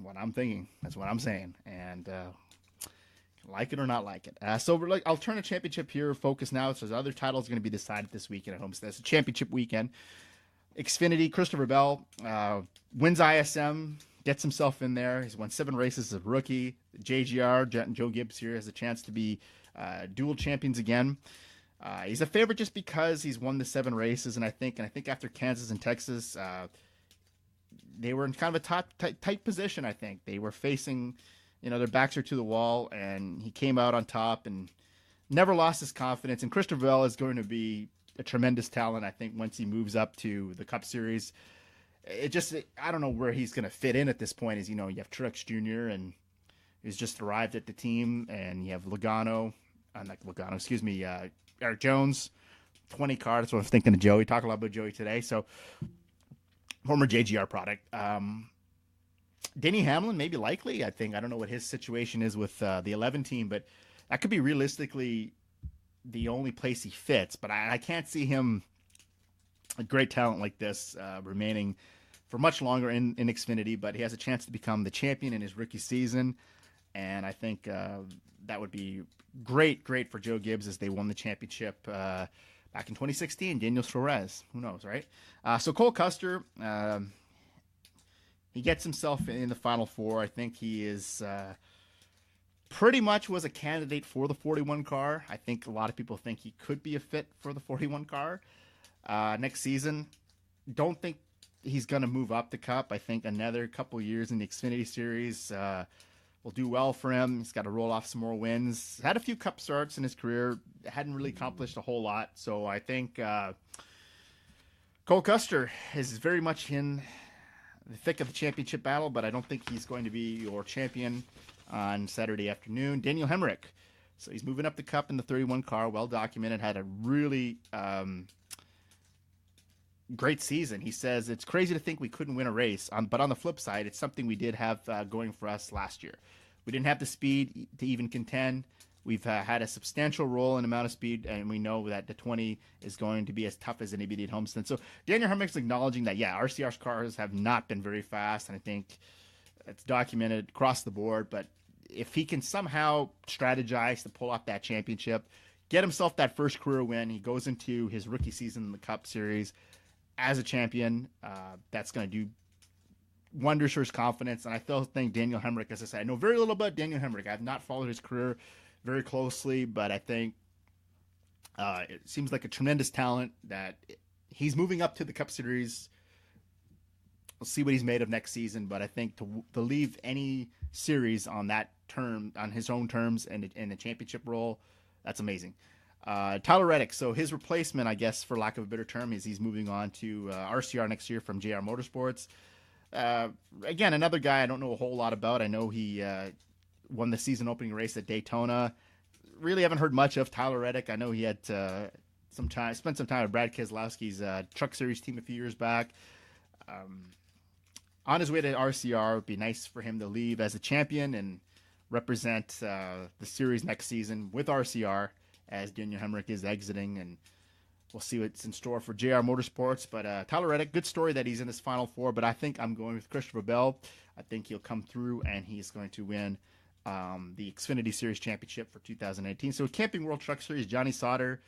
what I'm thinking. That's what I'm saying. And like it or not like it. So I'll turn the championship here. Focus now. So the other title is going to be decided this weekend at Homestead. It's a championship weekend. Xfinity, Christopher Bell wins ISM, gets himself in there. He's won 7 races as a rookie. JGR, Joe Gibbs here, has a chance to be dual champions again. He's a favorite just because he's won the 7 races, and I think after Kansas and Texas, they were in kind of a tight position. I think they were facing, their backs are to the wall, and he came out on top and never lost his confidence. And Christopher Bell is going to be a tremendous talent, I think, once he moves up to the Cup Series. I don't know where he's going to fit in at this point. You have Truex Jr., and he's just arrived at the team, and you have Eric Jones, 20 car. That's what I was thinking of Joey. Talk a lot about Joey today. So, former JGR product. Denny Hamlin, maybe likely. I don't know what his situation is with the 11 team, but that could be realistically the only place he fits. But I can't see him, a great talent like this, remaining for much longer in Xfinity. But he has a chance to become the champion in his rookie season, and I think that would be great for Joe Gibbs, as they won the championship back in 2016. Daniel Suarez, who knows, right? So Cole Custer, he gets himself in the Final Four. I think he is pretty much was a candidate for the 41 car. I think a lot of people think he could be a fit for the 41 car next season. Don't think he's going to move up the Cup. I think another couple years in the Xfinity Series will do well for him. He's got to roll off some more wins. Had a few Cup starts in his career. Hadn't really accomplished a whole lot. So I think Cole Custer is very much in the thick of the championship battle, but I don't think he's going to be your champion on Saturday afternoon. Daniel Hemrick. So he's moving up the Cup in the 31 car, well documented, had a really great season. He says, it's crazy to think we couldn't win a race, but on the flip side, it's something we did have going for us last year. We didn't have the speed to even contend. We've had a substantial role in amount of speed, and we know that the 20 is going to be as tough as anybody at Homestead. So Daniel Hemrick's acknowledging that, RCR cars have not been very fast, and I think it's documented across the board, but if he can somehow strategize to pull off that championship, get himself that first career win, he goes into his rookie season in the Cup Series as a champion. That's going to do wonders for his confidence. And I still think Daniel Hemrick, as I said, I know very little about Daniel Hemrick. I have not followed his career very closely, but I think it seems like a tremendous talent that he's moving up to the Cup Series. We'll see what he's made of next season, but I think to leave any series on that term, on his own terms, and in a championship role, that's amazing. Tyler Reddick, so his replacement, I guess, for lack of a better term, is he's moving on to RCR next year from JR Motorsports. Again, another guy I don't know a whole lot about. I know he won the season opening race at Daytona. Really haven't heard much of Tyler Reddick. I know he had spent some time with Brad Keselowski's Truck Series team a few years back. On his way to RCR, it would be nice for him to leave as a champion and represent the series next season with RCR as Daniel Hemrick is exiting, and we'll see what's in store for JR Motorsports. But Tyler Reddick, good story that he's in this Final Four, but I think I'm going with Christopher Bell. I think he'll come through, and he's going to win the Xfinity Series Championship for 2018. So Camping World Truck Series, Johnny Sauter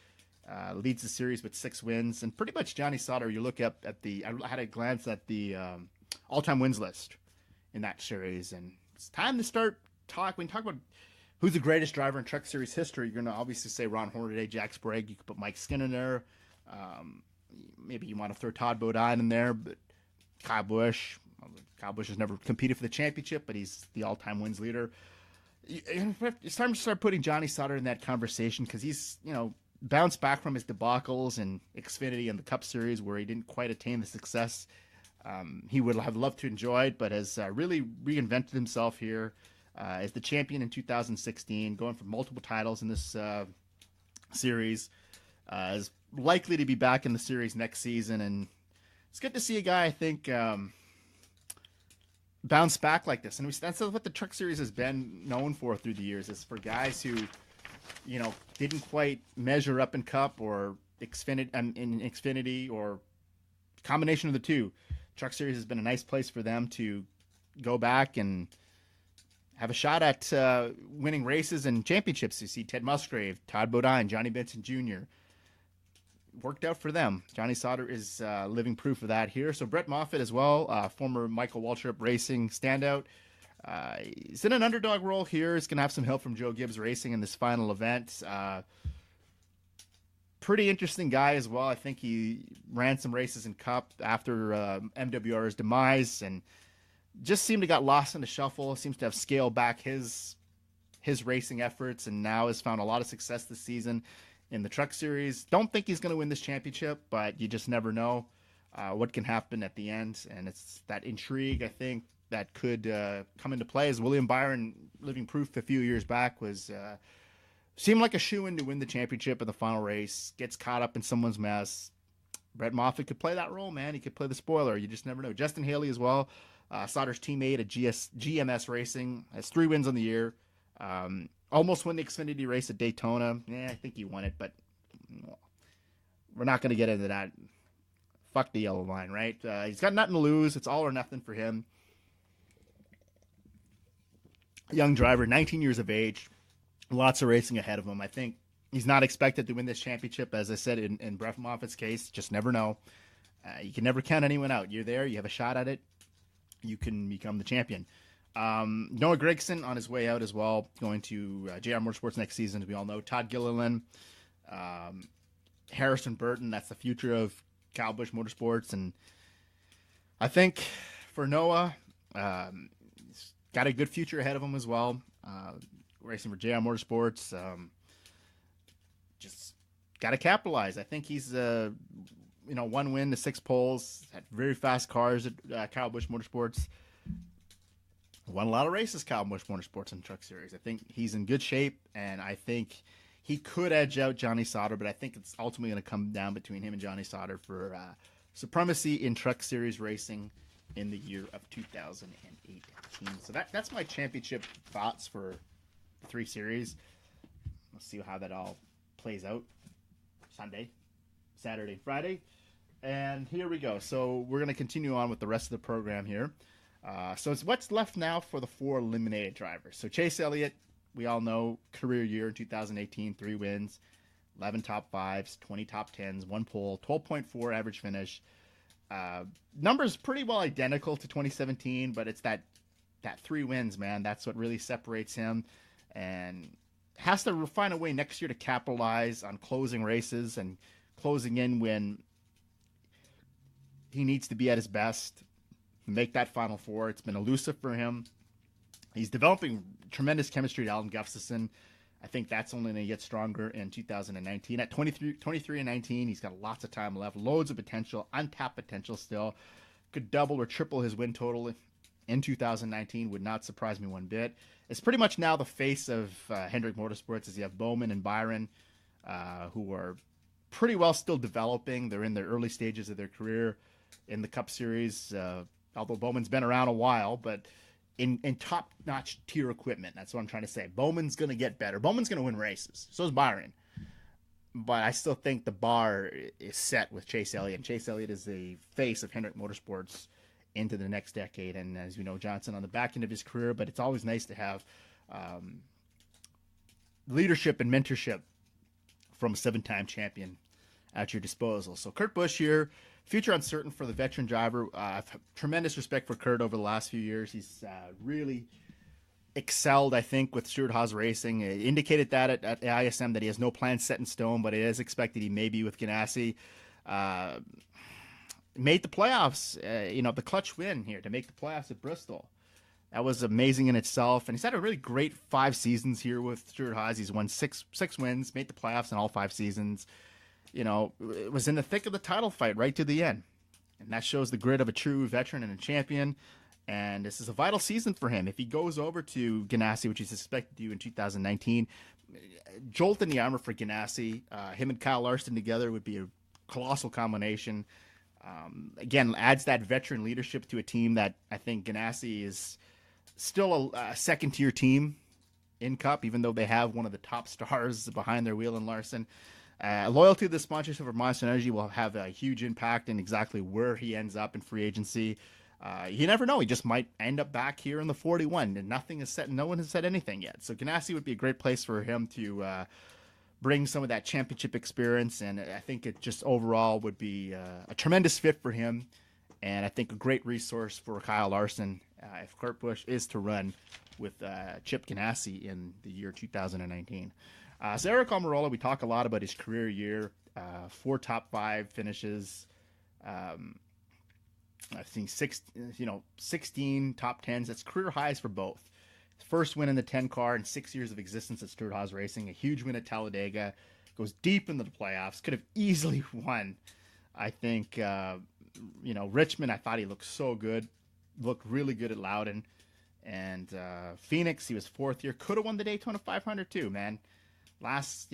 leads the series with 6 wins, and pretty much Johnny Sauter, you look up at I had a glance at the all-time wins list in that series, and it's time to start when you talk about who's the greatest driver in Truck Series history, you're going to obviously say Ron Hornaday, Jack Sprague. You could put Mike Skinner in there. Maybe you want to throw Todd Bodine in there, but Kyle Busch. Kyle Busch has never competed for the championship, but he's the all-time wins leader. It's time to start putting Johnny Sauter in that conversation because he's, bounced back from his debacles in Xfinity and the Cup Series where he didn't quite attain the success he would have loved to enjoy, but has really reinvented himself here as the champion in 2016, going for multiple titles in this series. Is likely to be back in the series next season, and it's good to see a guy, I think, bounce back like this. And that's what the Truck Series has been known for through the years, is for guys who, didn't quite measure up in Cup or Xfinity or combination of the two. Truck Series has been a nice place for them to go back and have a shot at winning races and championships. You see Ted Musgrave, Todd Bodine, Johnny Benson Jr. Worked out for them. Johnny Sauter is living proof of that here. So Brett Moffitt as well, former Michael Waltrip Racing standout. He's in an underdog role here. He's going to have some help from Joe Gibbs Racing in this final event. Pretty interesting guy as well. I think he ran some races in Cup after MWR's demise and just seemed to got lost in the shuffle. Seems to have scaled back his racing efforts and now has found a lot of success this season in the Truck Series. Don't think he's going to win this championship, but you just never know what can happen at the end. And it's that intrigue, I think, that could come into play, as William Byron, living proof a few years back, was seemed like a shoo-in to win the championship in the final race, gets caught up in someone's mess. Brett Moffitt could play that role, man. He could play the spoiler. You just never know. Justin Haley as well, Sauter's teammate at GMS Racing, has 3 wins on the year. Almost won the Xfinity race at Daytona. Yeah, I think he won it, but we're not going to get into that. Fuck the yellow line, right? He's got nothing to lose. It's all or nothing for him. Young driver, 19 years of age. Lots of racing ahead of him. I think he's not expected to win this championship. As I said, in Brett Moffitt's case, just never know. You can never count anyone out. You're there. You have a shot at it. You can become the champion. Noah Gragson on his way out as well, going to JR Motorsports next season, as we all know. Todd Gilliland, Harrison Burton, that's the future of Kyle Busch Motorsports. And I think for Noah, he's got a good future ahead of him as well. Racing for JR Motorsports, just got to capitalize. I think he's, 1 win to 6 poles, had very fast cars at Kyle Busch Motorsports. Won a lot of races, Kyle Busch Motorsports in Truck Series. I think he's in good shape, and I think he could edge out Johnny Sauter, but I think it's ultimately going to come down between him and Johnny Sauter for supremacy in Truck Series racing in the year of 2018. So that's my championship thoughts for the 3 series. Let's see how that all plays out. Sunday, Saturday, Friday. And here we go. So we're going to continue on with the rest of the program here. So it's what's left now for the 4 eliminated drivers. So Chase Elliott, we all know, career year in 2018, 3 wins, 11 top 5s, 20 top 10s, 1 pole, 12.4 average finish. Numbers pretty well identical to 2017, but it's that 3 wins, man. That's what really separates him, and has to find a way next year to capitalize on closing races and closing in when he needs to be at his best, make that Final Four. It's been elusive for him. He's developing tremendous chemistry with Alan Gustafson. I think that's only going to get stronger in 2019. At 23 and 19, he's got lots of time left, loads of potential, untapped potential still. Could double or triple his win total in 2019. Would not surprise me one bit. It's pretty much now the face of Hendrick Motorsports, as you have Bowman and Byron, who are pretty well still developing. They're in the early stages of their career in the Cup Series, although Bowman's been around a while, but in top-notch tier equipment. That's what I'm trying to say. Bowman's going to get better. Bowman's going to win races. So is Byron. But I still think the bar is set with Chase Elliott. And Chase Elliott is the face of Hendrick Motorsports into the next decade. And as you know, Johnson on the back end of his career, but it's always nice to have leadership and mentorship from a 7-time champion at your disposal. So Kurt Busch here, future uncertain for the veteran driver. I've had tremendous respect for Kurt over the last few years. He's really excelled, I think, with Stewart-Haas Racing. It indicated that at ISM that he has no plans set in stone, but it is expected he may be with Ganassi. Made the playoffs, the clutch win here to make the playoffs at Bristol. That was amazing in itself. And he's had a really great 5 seasons here with Stewart-Haas. He's won six wins, made the playoffs in all 5 seasons. It was in the thick of the title fight right to the end. And that shows the grit of a true veteran and a champion. And this is a vital season for him. If he goes over to Ganassi, which he's expected to do in 2019, jolt in the armor for Ganassi. Him and Kyle Larson together would be a colossal combination. Again, adds that veteran leadership to a team that I think Ganassi is still a second-tier team in Cup, even though they have one of the top stars behind their wheel in Larson. Loyalty to the sponsorship of Monster Energy will have a huge impact in exactly where he ends up in free agency. You never know. He just might end up back here in the 41, and nothing is set. No one has said anything yet. So Ganassi would be a great place for him to bring some of that championship experience, and I think it just overall would be a tremendous fit for him, and I think a great resource for Kyle Larson if Kurt Busch is to run with Chip Ganassi in the year 2019. So Eric Almirola, we talk a lot about his career year, 4 top 5 finishes. I've seen 16 top 10s. That's career highs for both. First win in the 10 car in 6 years of existence at Stewart-Haas Racing. A huge win at Talladega. Goes deep into the playoffs. Could have easily won. I think, Richmond, I thought he looked so good. Looked really good at Loudon. And Phoenix, he was 4th year. Could have won the Daytona 500 too, man. Last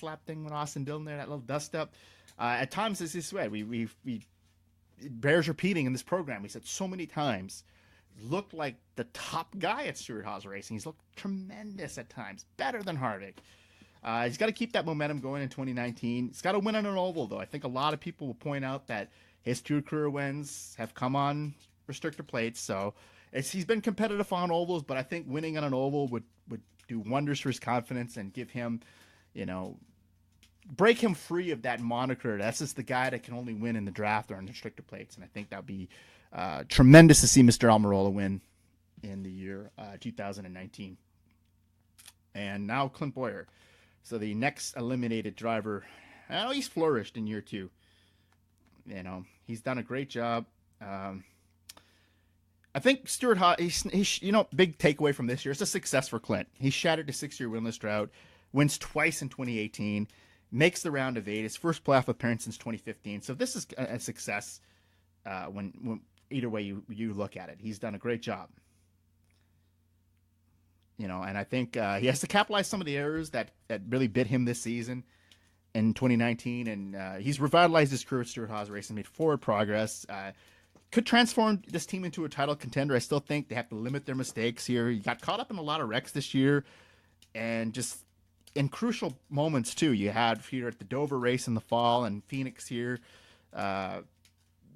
lap thing with Austin Dillon there, that little dust up. At times, as this way, we it bears repeating in this program. We said so many times, looked like the top guy at Stewart-Haas Racing. He's looked tremendous at times, better than Harvick. He's got to keep that momentum going in 2019. He's got to win on an oval, though. I think a lot of people will point out that his 2 career wins have come on restrictor plates, so he's been competitive on ovals, but I think winning on an oval would do wonders for his confidence and give him, break him free of that moniker. That's just the guy that can only win in the draft or on restrictor plates, and I think that would be tremendous to see Mr. Almirola win in the year 2019. And now Clint Bowyer. So the next eliminated driver, he's flourished in year 2. He's done a great job. I think Stewart-Haas, big takeaway from this year, it's a success for Clint. He shattered the 6-year winless drought, wins twice in 2018, makes the round of 8, his first playoff appearance since 2015. So this is a success when either way you look at it. He's done a great job. And I think he has to capitalize some of the errors that really bit him this season in 2019. And he's revitalized his career at Stewart-Haas Racing, made forward progress. Could transform this team into a title contender. I still think they have to limit their mistakes here. He got caught up in a lot of wrecks this year, and just in crucial moments too. You had here at the Dover race in the fall and Phoenix here.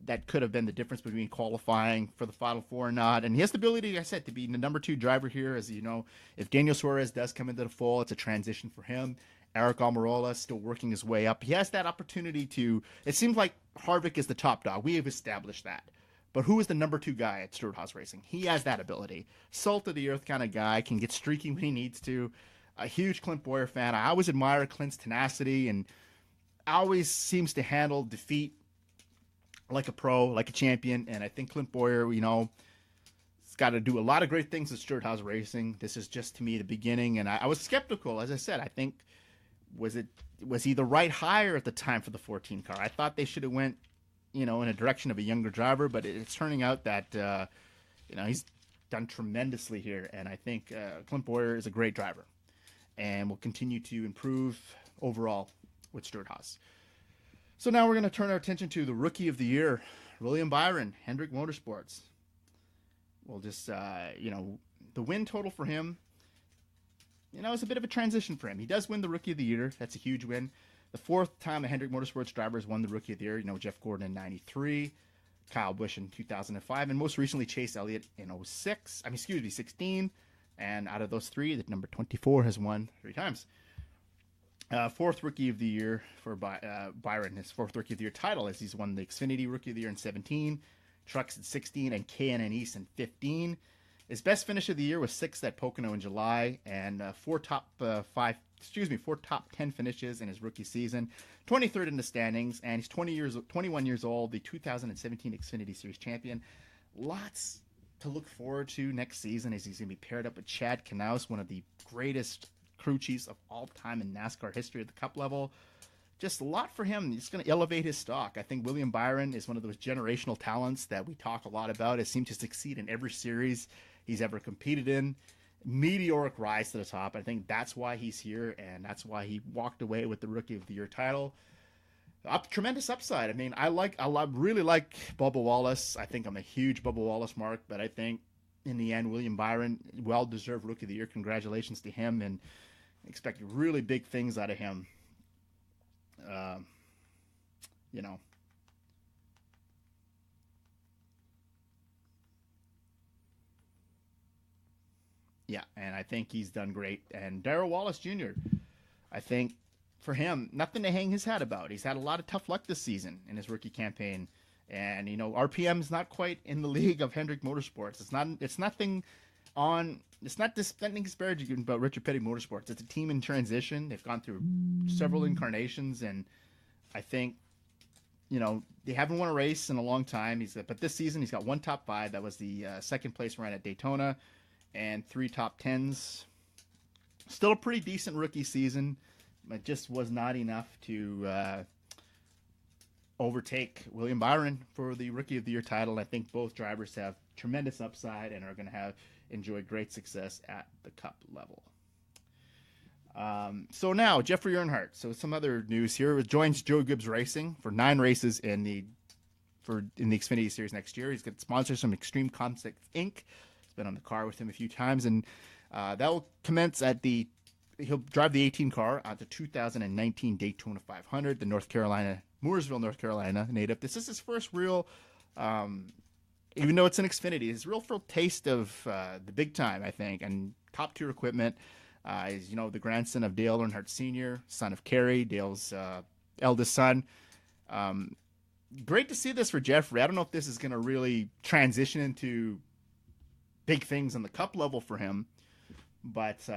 that could have been the difference between qualifying for the Final Four or not. And he has the ability, like I said, to be the number 2 driver here. As you know, if Daniel Suarez does come into the fold, it's a transition for him. Eric Almirola still working his way up. He has that opportunity to. It seems like Harvick is the top dog. We have established that. But who is the number 2 guy at Stewart-Haas Racing? He has that ability. Salt of the earth kind of guy, can get streaky when he needs to. A huge Clint Bowyer fan. I always admire Clint's tenacity and always seems to handle defeat like a pro, like a champion. And I think Clint Bowyer, he's got to do a lot of great things at Stewart-Haas Racing. This is just, to me, the beginning. And I was skeptical, as I said. I think, was he the right hire at the time for the 14 car? I thought they should have went, in a direction of a younger driver, but it's turning out that, he's done tremendously here. And I think Clint Bowyer is a great driver and will continue to improve overall with Stewart-Haas. So now we're going to turn our attention to the Rookie of the Year, William Byron, Hendrick Motorsports. We'll just, the win total for him, it's a bit of a transition for him. He does win the Rookie of the Year. That's a huge win. The 4th time a Hendrick Motorsports driver has won the Rookie of the Year. Jeff Gordon in 93, Kyle Busch in 2005, and most recently Chase Elliott in 16. And out of those 3, the number 24 has won 3 times. 4th Rookie of the Year for Byron. His 4th Rookie of the Year title as he's won the Xfinity Rookie of the Year in 17, Trucks in 16, and K&N East in 15. His best finish of the year was 6th at Pocono in July, and 4 top 10 finishes in his rookie season. 23rd in the standings, and he's 21 years old, the 2017 Xfinity Series champion. Lots to look forward to next season as he's going to be paired up with Chad Knaus, one of the greatest crew chiefs of all time in NASCAR history at the Cup level. Just a lot for him. It's going to elevate his stock. I think William Byron is one of those generational talents that we talk a lot about. It seems to succeed in every series he's ever competed in. Meteoric rise to the top. I think that's why he's here, and that's why he walked away with the Rookie of the Year title. Tremendous upside. I mean, I really like Bubba Wallace. I think I'm a huge Bubba Wallace mark, but I think in the end, William Byron, well-deserved Rookie of the Year. Congratulations to him, and expect really big things out of him. Yeah, and I think he's done great. And Darrell Wallace Jr., I think for him, nothing to hang his hat about. He's had a lot of tough luck this season in his rookie campaign. And, RPM is not quite in the league of Hendrick Motorsports. It's not disparaging about Richard Petty Motorsports. It's a team in transition. They've gone through several incarnations, and I think, they haven't won a race in a long time. But this season he's got 1 top 5. That was the second place run at Daytona, and 3 top 10s. Still a pretty decent rookie season, but just was not enough to overtake William Byron for the Rookie of the Year title. I think both drivers have tremendous upside and are going to enjoy great success at the Cup level. So now, Jeffrey Earnhardt. So some other news here. He joins Joe Gibbs Racing for 9 races in the Xfinity Series next year. He's got sponsors from Extreme Concepts Inc. He's been on the car with him a few times, and that will commence he'll drive the 18 car at the 2019 Daytona 500, the Mooresville, North Carolina native. This is his first real, even though it's an Xfinity, his real full taste of the big time, I think, and top tier equipment. He's, the grandson of Dale Earnhardt Sr., son of Kerry, Dale's eldest son. Great to see this for Jeffrey. I don't know if this is going to really transition into big things on the Cup level for him, but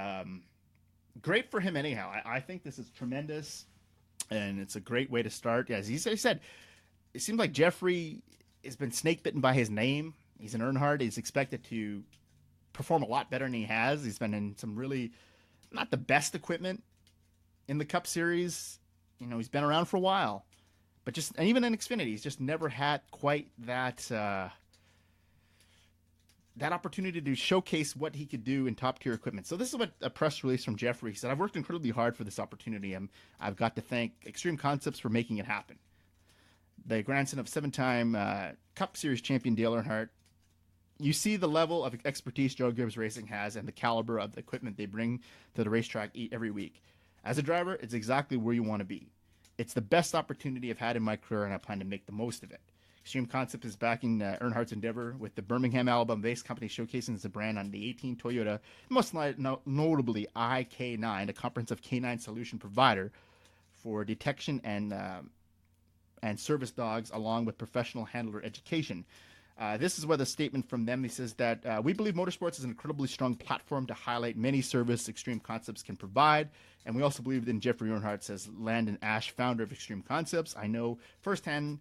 great for him anyhow. I think this is tremendous, and it's a great way to start. As he said, it seems like Jeffrey has been snake bitten by his name. He's an Earnhardt. He's expected to perform a lot better than he has. He's been in some really not the best equipment in the Cup Series. He's been around for a while, but and even in Xfinity, he's just never had quite that opportunity to showcase what he could do in top tier equipment. So this is what a press release from Jeffrey said. I've worked incredibly hard for this opportunity. I've got to thank Extreme Concepts for making it happen. The grandson of 7-time Cup Series champion Dale Earnhardt. You see the level of expertise Joe Gibbs Racing has and the caliber of the equipment they bring to the racetrack every week. As a driver, it's exactly where you want to be. It's the best opportunity I've had in my career, and I plan to make the most of it. Extreme Concept is backing Earnhardt's endeavor with the Birmingham, Alabama-based company showcasing the brand on the 18 Toyota, most notably IK9, a comprehensive canine solution provider for detection and service dogs, along with professional handler education. This is where the statement from them, he says that we believe motorsports is an incredibly strong platform to highlight many service Extreme Concepts can provide. And we also believe in Jeffrey Earnhardt, says Landon Ash, founder of Extreme Concepts. I know firsthand,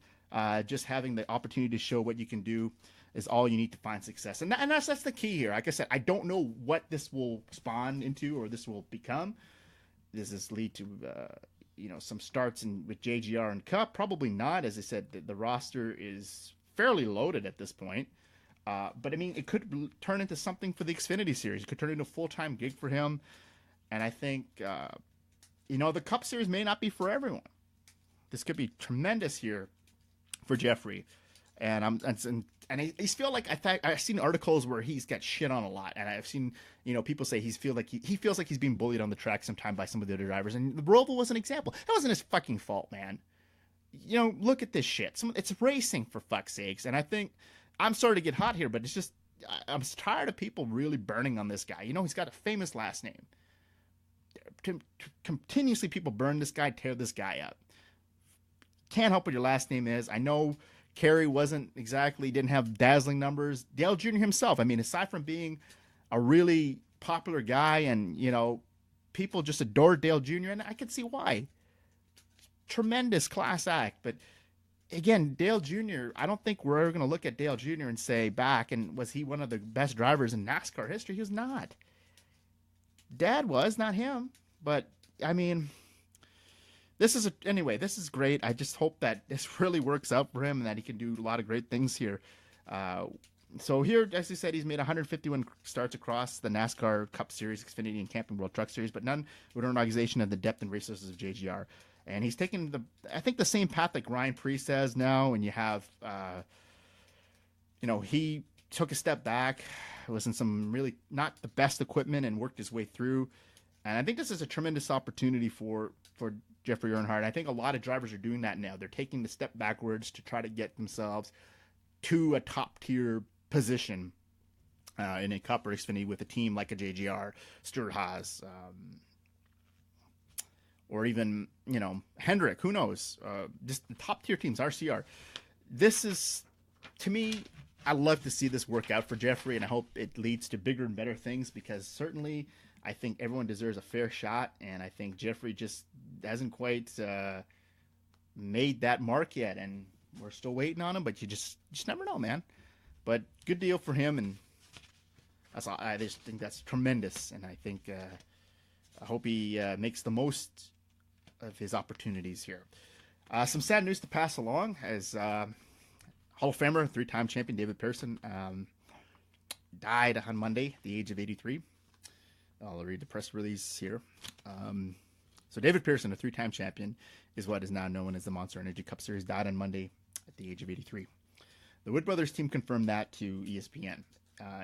just having the opportunity to show what you can do is all you need to find success. And that's the key here. Like I said, I don't know what this will spawn into or this will become. Does this lead to some starts with JGR and Cup? Probably not. As I said, the roster is fairly loaded at this point. But I mean, it could turn into something for the Xfinity series. It could turn into a full-time gig for him. And I think, the Cup series may not be for everyone. This could be tremendous here for Jeffrey. And I feel like I've seen articles where he's got shit on a lot, and I've seen people say he feels like he's being bullied on the track sometime by some of the other drivers, and the Roval was an example. That wasn't his fucking fault, man. Look at this shit. It's racing, for fuck's sakes. And I think I'm sorry to get hot here, but it's just I'm tired of people really burning on this guy. He's got a famous last name. Continuously, people burn this guy, tear this guy up. Can't help what your last name is. I know Kerry didn't have dazzling numbers. Dale Jr. himself, I mean, aside from being a really popular guy and, people just adore Dale Jr., and I can see why. Tremendous class act. But again, Dale Jr., I don't think we're ever going to look at Dale Jr. and say back, and was he one of the best drivers in NASCAR history? He was not. Dad was, not him. But, I mean, this is great. I just hope that this really works out for him and that he can do a lot of great things here. So here, as he said, he's made 151 starts across the NASCAR Cup Series, Xfinity, and Camping World Truck Series, but none with an organization of the depth and resources of JGR. And he's taken the same path that Ryan Preece has now. And you have, he took a step back, was in some really not the best equipment, and worked his way through. And I think this is a tremendous opportunity for Jeffrey Earnhardt. I think a lot of drivers are doing that now. They're taking the step backwards to try to get themselves to a top-tier position in a Cup or Xfinity with a team like a JGR, Stewart-Haas, or even, Hendrick, who knows? Just the top-tier teams, RCR. This is, to me, I love to see this work out for Jeffrey, and I hope it leads to bigger and better things, because certainly I think everyone deserves a fair shot, and I think Jeffrey just hasn't quite made that mark yet, and we're still waiting on him, but you just never know, man. But good deal for him, and I just think that's tremendous, and I think I hope he makes the most of his opportunities here. Some sad news to pass along, as Hall of Famer, 3-time champion David Pearson died on Monday at the age of 83. I'll read the press release here. So David Pearson, a 3-time champion, is what is now known as the Monster Energy Cup Series, died on Monday at the age of 83. The Wood Brothers team confirmed that to ESPN.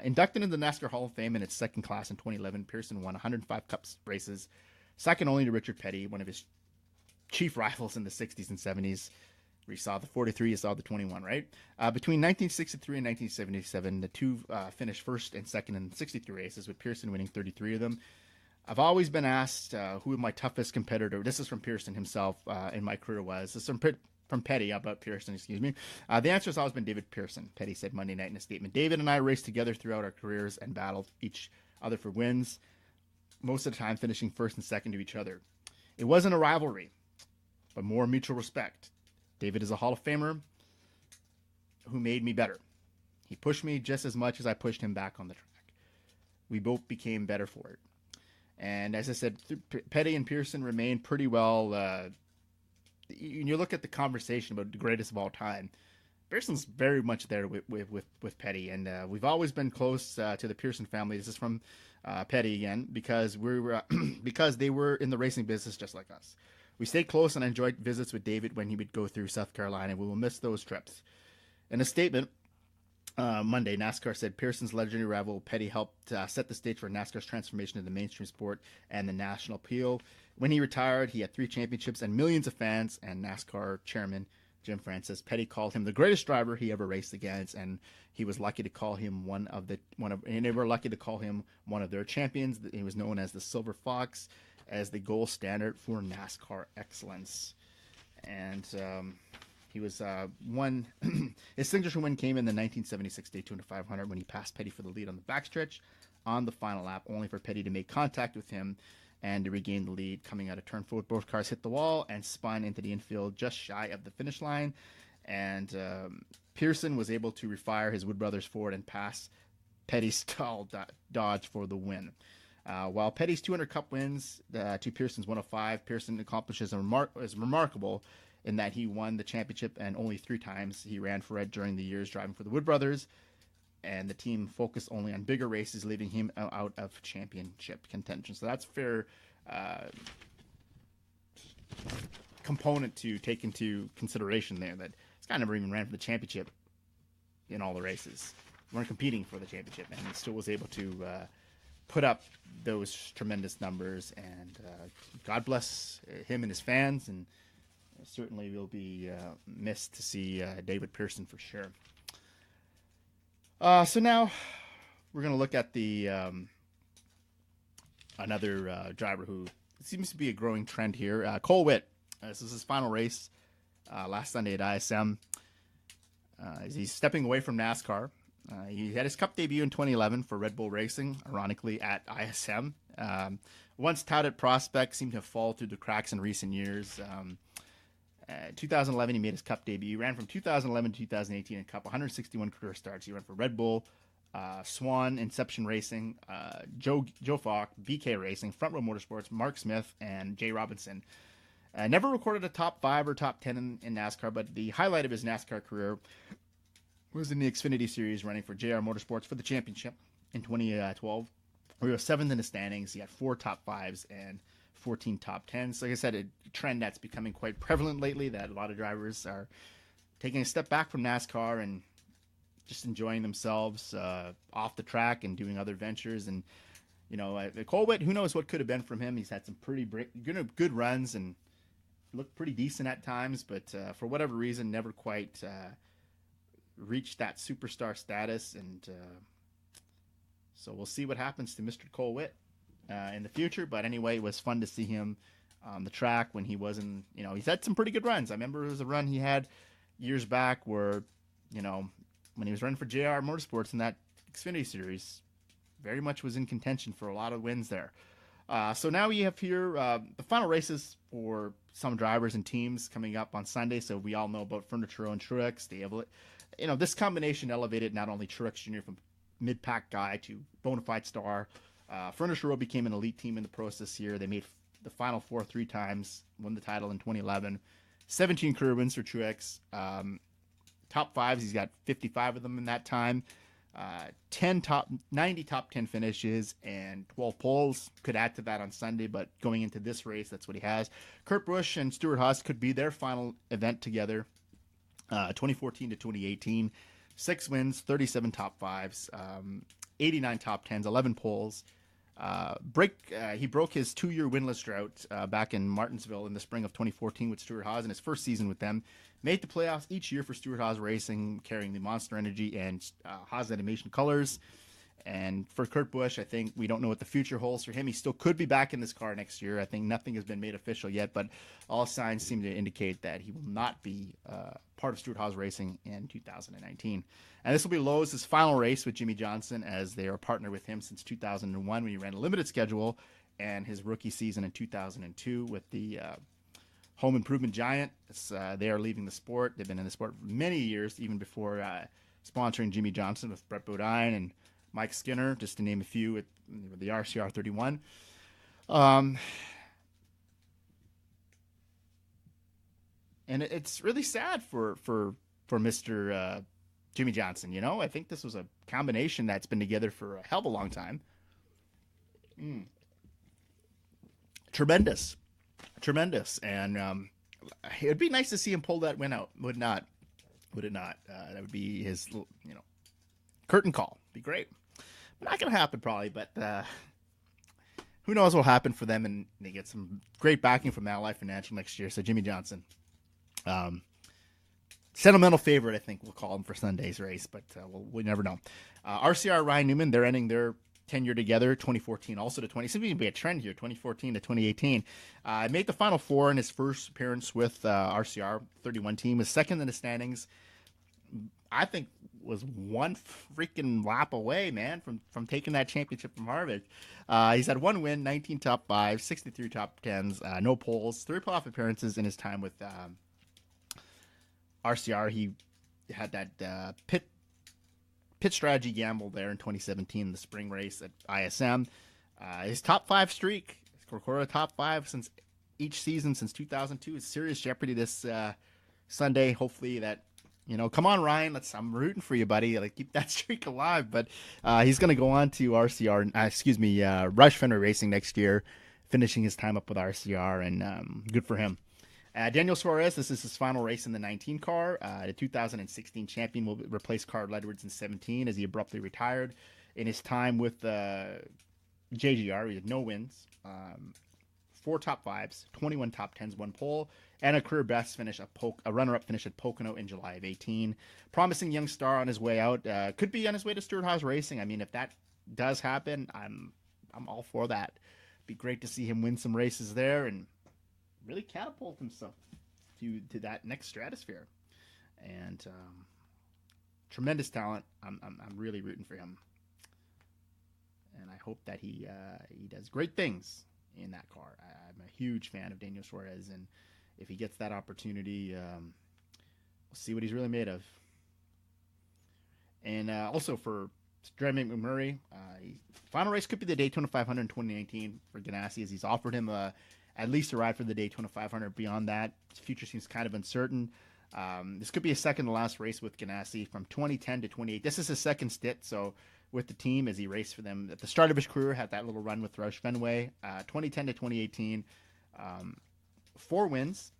Inducted into the NASCAR Hall of Fame in its second class in 2011, Pearson won 105 Cup races, second only to Richard Petty, one of his chief rivals in the 60s and 70s. We saw the 43, you saw the 21, right? Between 1963 and 1977, the two finished first and second in 63 races, with Pearson winning 33 of them. I've always been asked who my toughest competitor, this is from Pearson himself, in my career was. This is from Petty, about Pearson, excuse me. The answer has always been David Pearson. Petty said Monday night in a statement. David and I raced together throughout our careers and battled each other for wins, most of the time finishing first and second to each other. It wasn't a rivalry, but more mutual respect. David is a Hall of Famer who made me better. He pushed me just as much as I pushed him back on the track. We both became better for it. And as I said, Petty and Pearson remain pretty well. You look at the conversation about the greatest of all time, Pearson's very much there with Petty. And we've always been close to the Pearson family. This is from Petty again, because because they were in the racing business just like us. We stayed close, and I enjoyed visits with David when he would go through South Carolina. We will miss those trips. In a statement Monday, NASCAR said Pearson's legendary rival Petty helped set the stage for NASCAR's transformation into the mainstream sport and the national appeal. When he retired, he had 3 championships and millions of fans, and NASCAR chairman Jim Francis. Petty called him the greatest driver he ever raced against, and he was lucky to call him and they were lucky to call him one of their champions. He was known as the Silver Fox, as the gold standard for NASCAR excellence. And he was won. His signature win came in the 1976 Daytona 500 when he passed Petty for the lead on the backstretch on the final lap, only for Petty to make contact with him and to regain the lead. Coming out of turn 4, both cars hit the wall and spun into the infield just shy of the finish line. And Pearson was able to refire his Wood Brothers Ford and pass Petty's stall Dodge for the win. While Petty's 200 Cup wins to Pearson's 105, Pearson accomplishes is remarkable in that he won the championship and only 3 times he ran for it during the years driving for the Wood Brothers, and the team focused only on bigger races, leaving him out of championship contention. So that's fair component to take into consideration there, that this guy never even ran for the championship in all the races. We weren't competing for the championship, and he still was able to put up those tremendous numbers. And God bless him and his fans, and certainly will be missed to see David Pearson for sure. So now we're going to look at the another driver who seems to be a growing trend here, Cole Witt. This is his final race last Sunday at ISM. He's stepping away from NASCAR. He had his Cup debut in 2011 for Red Bull Racing, ironically at ISM. Once touted prospect, seemed to have fallen through the cracks in recent years. 2011, he made his Cup debut. He ran from 2011 to 2018 in Cup, 161 career starts. He ran for Red Bull, Swan, Inception Racing, Joe Falk, BK Racing, Front Row Motorsports, Mark Smith, and Jay Robinson. Never recorded a top 5 or top 10 in NASCAR, but the highlight of his NASCAR career was in the Xfinity Series, running for JR Motorsports for the championship in 2012. We were 7th in the standings. He had 4 top 5s and 14 top 10s. Like I said, a trend that's becoming quite prevalent lately, that a lot of drivers are taking a step back from NASCAR and just enjoying themselves off the track and doing other ventures. And, you know, Cole Witt, who knows what could have been from him. He's had some pretty good runs and looked pretty decent at times, but for whatever reason, never quite reached that superstar status. And so we'll see what happens to Mr. Cole Witt in the future. But anyway, it was fun to see him on the track when he wasn't, you know, he's had some pretty good runs. I remember there was a run he had years back where, you know, when he was running for JR Motorsports in that Xfinity Series, very much was in contention for a lot of wins there. So now we have here the final races for some drivers and teams coming up on Sunday. So we all know about Furniture and Truex. They have, you know, this combination elevated not only Truex Jr. from mid-pack guy to bona fide star. Furniture became an elite team in the process here. They made the Final Four 3 times, won the title in 2011. 17 career wins for Truex. Top 5s, he's got 55 of them in that time. 90 top 10 finishes and 12 poles. Could add to that on Sunday, but going into this race, that's what he has. Kurt Busch and Stewart-Haas could be their final event together. 2014 to 2018. 6 wins, 37 top 5s, 89 top 10s, 11 poles. He broke his 2-year winless drought back in Martinsville in the spring of 2014 with Stewart-Haas in his first season with them. Made the playoffs each year for Stewart-Haas Racing, carrying the Monster Energy and Haas Animation colors. And for Kurt Busch, I think we don't know what the future holds for him. He still could be back in this car next year. I think nothing has been made official yet, but all signs seem to indicate that he will not be part of Stewart-Haas Racing in 2019. And this will be Lowe's final race with Jimmy Johnson, as they are partnered with him since 2001 when he ran a limited schedule, and his rookie season in 2002 with the home improvement giant. They are leaving the sport. They've been in the sport for many years, even before sponsoring Jimmy Johnson with Brett Bodine and Mike Skinner, just to name a few, with the RCR 31. And it's really sad for Mr. Jimmy Johnson. You know, I think this was a combination that's been together for a hell of a long time. Tremendous. And it'd be nice to see him pull that win out. Would it not? That would be his, you know, curtain call. Be great. Not going to happen probably, but who knows what will happen for them, and they get some great backing from Ally Financial next year. So Jimmy Johnson, sentimental favorite, I think we'll call him for Sunday's race, but we never know. RCR Ryan Newman, they're ending their tenure together, 2014 also to 20. Seems to be a trend here, 2014 to 2018. Made the Final Four in his first appearance with RCR 31 team. Was second in the standings. I think was one freaking lap away, man, from taking that championship from Harvick. He's had one win, 19 top fives, 63 top tens, no poles, 3 playoff appearances in his time with RCR. He had that pit strategy gamble there in 2017, the spring race at ISM. His top 5 streak, he's recorded a top 5 since each season since 2002. Is serious jeopardy this Sunday. Hopefully that, come on, Ryan. I'm rooting for you, buddy. Keep that streak alive. But he's going to go on to Rush Fenway Racing next year, finishing his time up with RCR, and good for him. Daniel Suarez, this is his final race in the 19 car. The 2016 champion will replace Carl Edwards in 17 as he abruptly retired. In his time with JGR, he had no wins, 4 top 5s, 21 top 10s, 1 pole, and a career best finish, a runner-up finish at Pocono in July of 18. Promising young star on his way out. Could be on his way to Stewart-Haas Racing. I mean, if that does happen, I'm all for that. Be great to see him win some races there and really catapult himself to that next stratosphere. And tremendous talent. I'm really rooting for him, and I hope that he does great things in that car. I'm a huge fan of Daniel Suarez, and if he gets that opportunity, we'll see what he's really made of. And also for Jeremy McMurray, final race could be the Daytona 500 in 2019 for Ganassi, as he's offered him at least a ride for the Daytona 500. Beyond that, his future seems kind of uncertain. This could be a second to last race with Ganassi from 2010 to 28. This is his second stint, so with the team as he raced for them at the start of his career, had that little run with Roush Fenway. 2010 to 2018, 4 wins,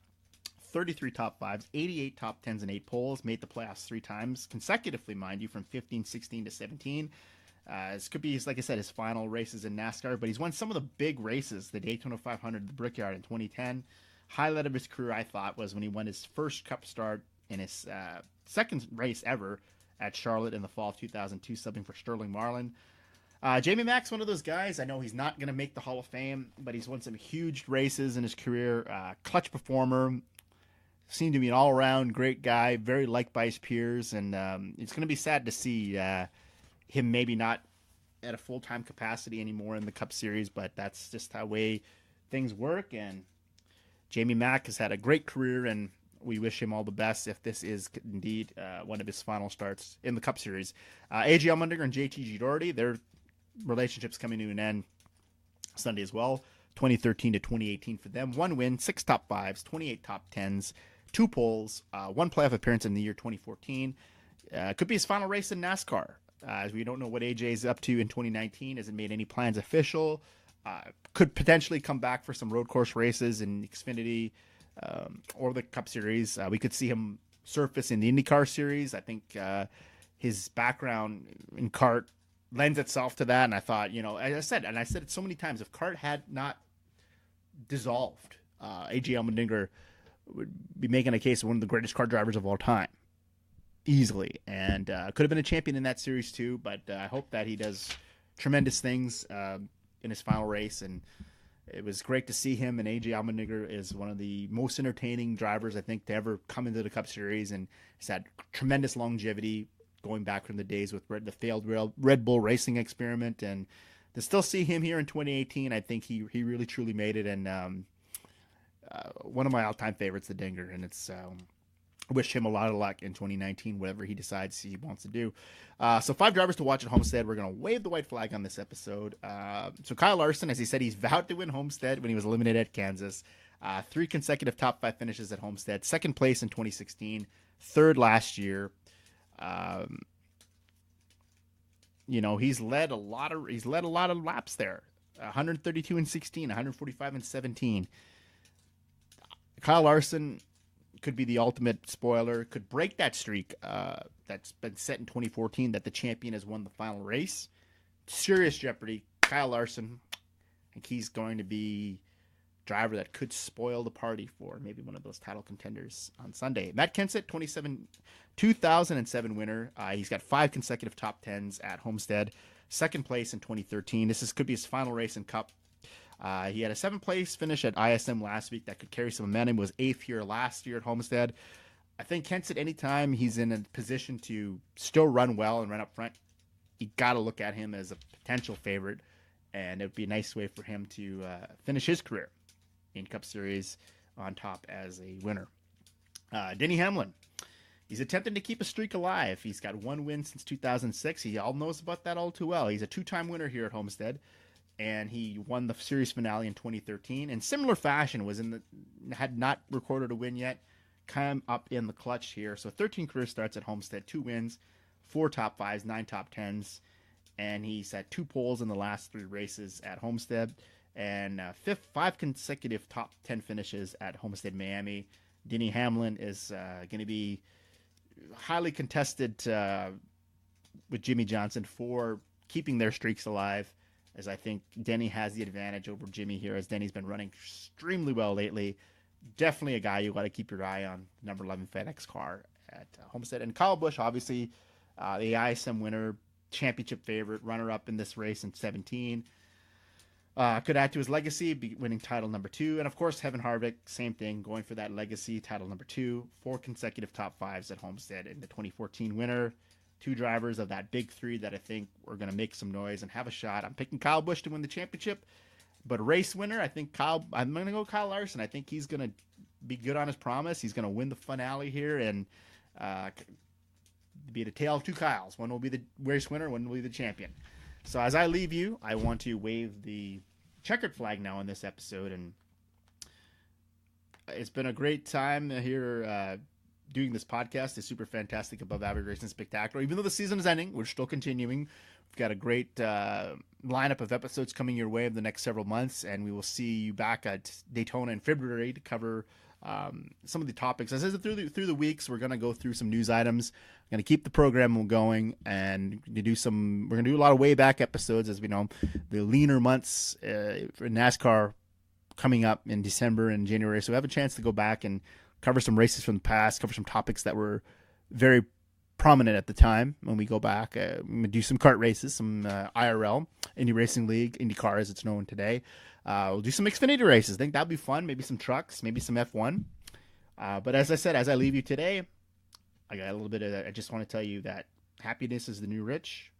33 top 5s, 88 top 10s, and 8 poles. Made the playoffs 3 times consecutively, mind you, from 15, 16 to 17. This could be, like I said, his final races in NASCAR, but he's won some of the big races, the Daytona 500, the Brickyard in 2010. Highlight of his career, I thought, was when he won his first Cup start in his second race ever at Charlotte in the fall of 2002, subbing for Sterling Marlin. Jamie Mack's one of those guys. I know he's not going to make the Hall of Fame, but he's won some huge races in his career. Clutch performer. Seemed to be an all-around great guy, very liked by his peers, and it's going to be sad to see him maybe not at a full-time capacity anymore in the Cup Series, but that's just how way things work. And Jamie Mack has had a great career, and we wish him all the best if this is indeed one of his final starts in the Cup Series. A.J. Allmendinger and JT Doherty, their relationship's coming to an end Sunday as well. 2013 to 2018 for them. 1 win, 6 top 5s, 28 top 10s, 2 poles, 1 playoff appearance in the year 2014. Could be his final race in NASCAR. As we don't know what AJ is up to in 2019, hasn't made any plans official. Could potentially come back for some road course races in Xfinity or the Cup Series. We could see him surface in the IndyCar Series. I think his background in kart lends itself to that. And I thought, as I said it so many times, if kart had not dissolved, AJ Allmendinger would be making a case of one of the greatest kart drivers of all time. Easily, and could have been a champion in that series too, but I hope that he does tremendous things in his final race. And it was great to see him, and AJ Allmendinger is one of the most entertaining drivers I think to ever come into the Cup Series, and he's had tremendous longevity going back from the days with the failed Red Bull racing experiment. And to still see him here in 2018, I think he really truly made it, and one of my all-time favorites, the Dinger. And it's wish him a lot of luck in 2019, whatever he decides he wants to do. So 5 drivers to watch at Homestead. We're going to wave the white flag on this episode. So Kyle Larson, as he said, he's vowed to win Homestead when he was eliminated at Kansas. 3 consecutive top 5 finishes at Homestead. 2nd place in 2016. 3rd last year. He's led a lot of laps there. 132 and 16, 145 and 17. Kyle Larson could be the ultimate spoiler, could break that streak that's been set in 2014 that the champion has won the final race. Serious jeopardy. Kyle Larson, I think he's going to be driver that could spoil the party for maybe one of those title contenders on Sunday. Matt Kenseth, 2007 winner. He's got 5 consecutive top 10s at Homestead. Second place in 2013. Could be his final race in Cup. He had a 7th place finish at ISM last week that could carry some momentum. Was 8th here last year at Homestead. I think Kenseth, anytime he's in a position to still run well and run up front, you got to look at him as a potential favorite, and it would be a nice way for him to finish his career in Cup Series on top as a winner. Denny Hamlin, he's attempting to keep a streak alive. He's got 1 win since 2006. He all knows about that all too well. He's a 2-time winner here at Homestead, and he won the series finale in 2013. In similar fashion, had not recorded a win yet, come up in the clutch here. So 13 career starts at Homestead, 2 wins, 4 top 5s, 9 top 10s, and he's had 2 poles in the last 3 races at Homestead, and 5 consecutive top 10 finishes at Homestead Miami. Denny Hamlin is going to be highly contested with Jimmy Johnson for keeping their streaks alive, as I think Denny has the advantage over Jimmy here, as Denny's been running extremely well lately. Definitely a guy you got to keep your eye on, number 11 FedEx car at Homestead. And Kyle Busch, obviously, the ISM winner, championship favorite, runner-up in this race in 17. Could add to his legacy, winning title number 2. And, of course, Kevin Harvick, same thing, going for that legacy, title number 2. 4 consecutive top 5s at Homestead, and the 2014 winner. 2 drivers of that big 3 that I think are going to make some noise and have a shot. I'm picking Kyle Busch to win the championship. But race winner, I think I'm going to go Kyle Larson. I think he's going to be good on his promise. He's going to win the finale here and be the tale of 2 Kyles. One will be the race winner, one will be the champion. So as I leave you, I want to wave the checkered flag now in this episode. And it's been a great time here doing this podcast. It's super fantastic, above average racing spectacular. Even though the season is ending, we're still continuing. We've got a great lineup of episodes coming your way in the next several months, and we will see you back at Daytona in February to cover some of the topics. As I said, through the weeks, we're going to go through some news items. We're going to keep the program going, and we're going to do a lot of way back episodes, as we know. The leaner months for NASCAR coming up in December and January, so we have a chance to go back and cover some races from the past, cover some topics that were very prominent at the time when we go back. We do some kart races, some IRL, Indy Racing League, IndyCar as it's known today. We'll do some Xfinity races. I think that'll be fun. Maybe some trucks, maybe some F1. But as I said, as I leave you today, I got a little bit of, I just want to tell you that happiness is the new rich,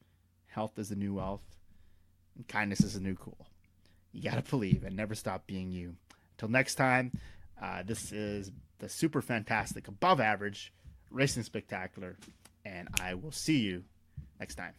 health is the new wealth, and kindness is the new cool. You got to believe and never stop being you. Until next time, this is the super fantastic, above average racing spectacular, and I will see you next time.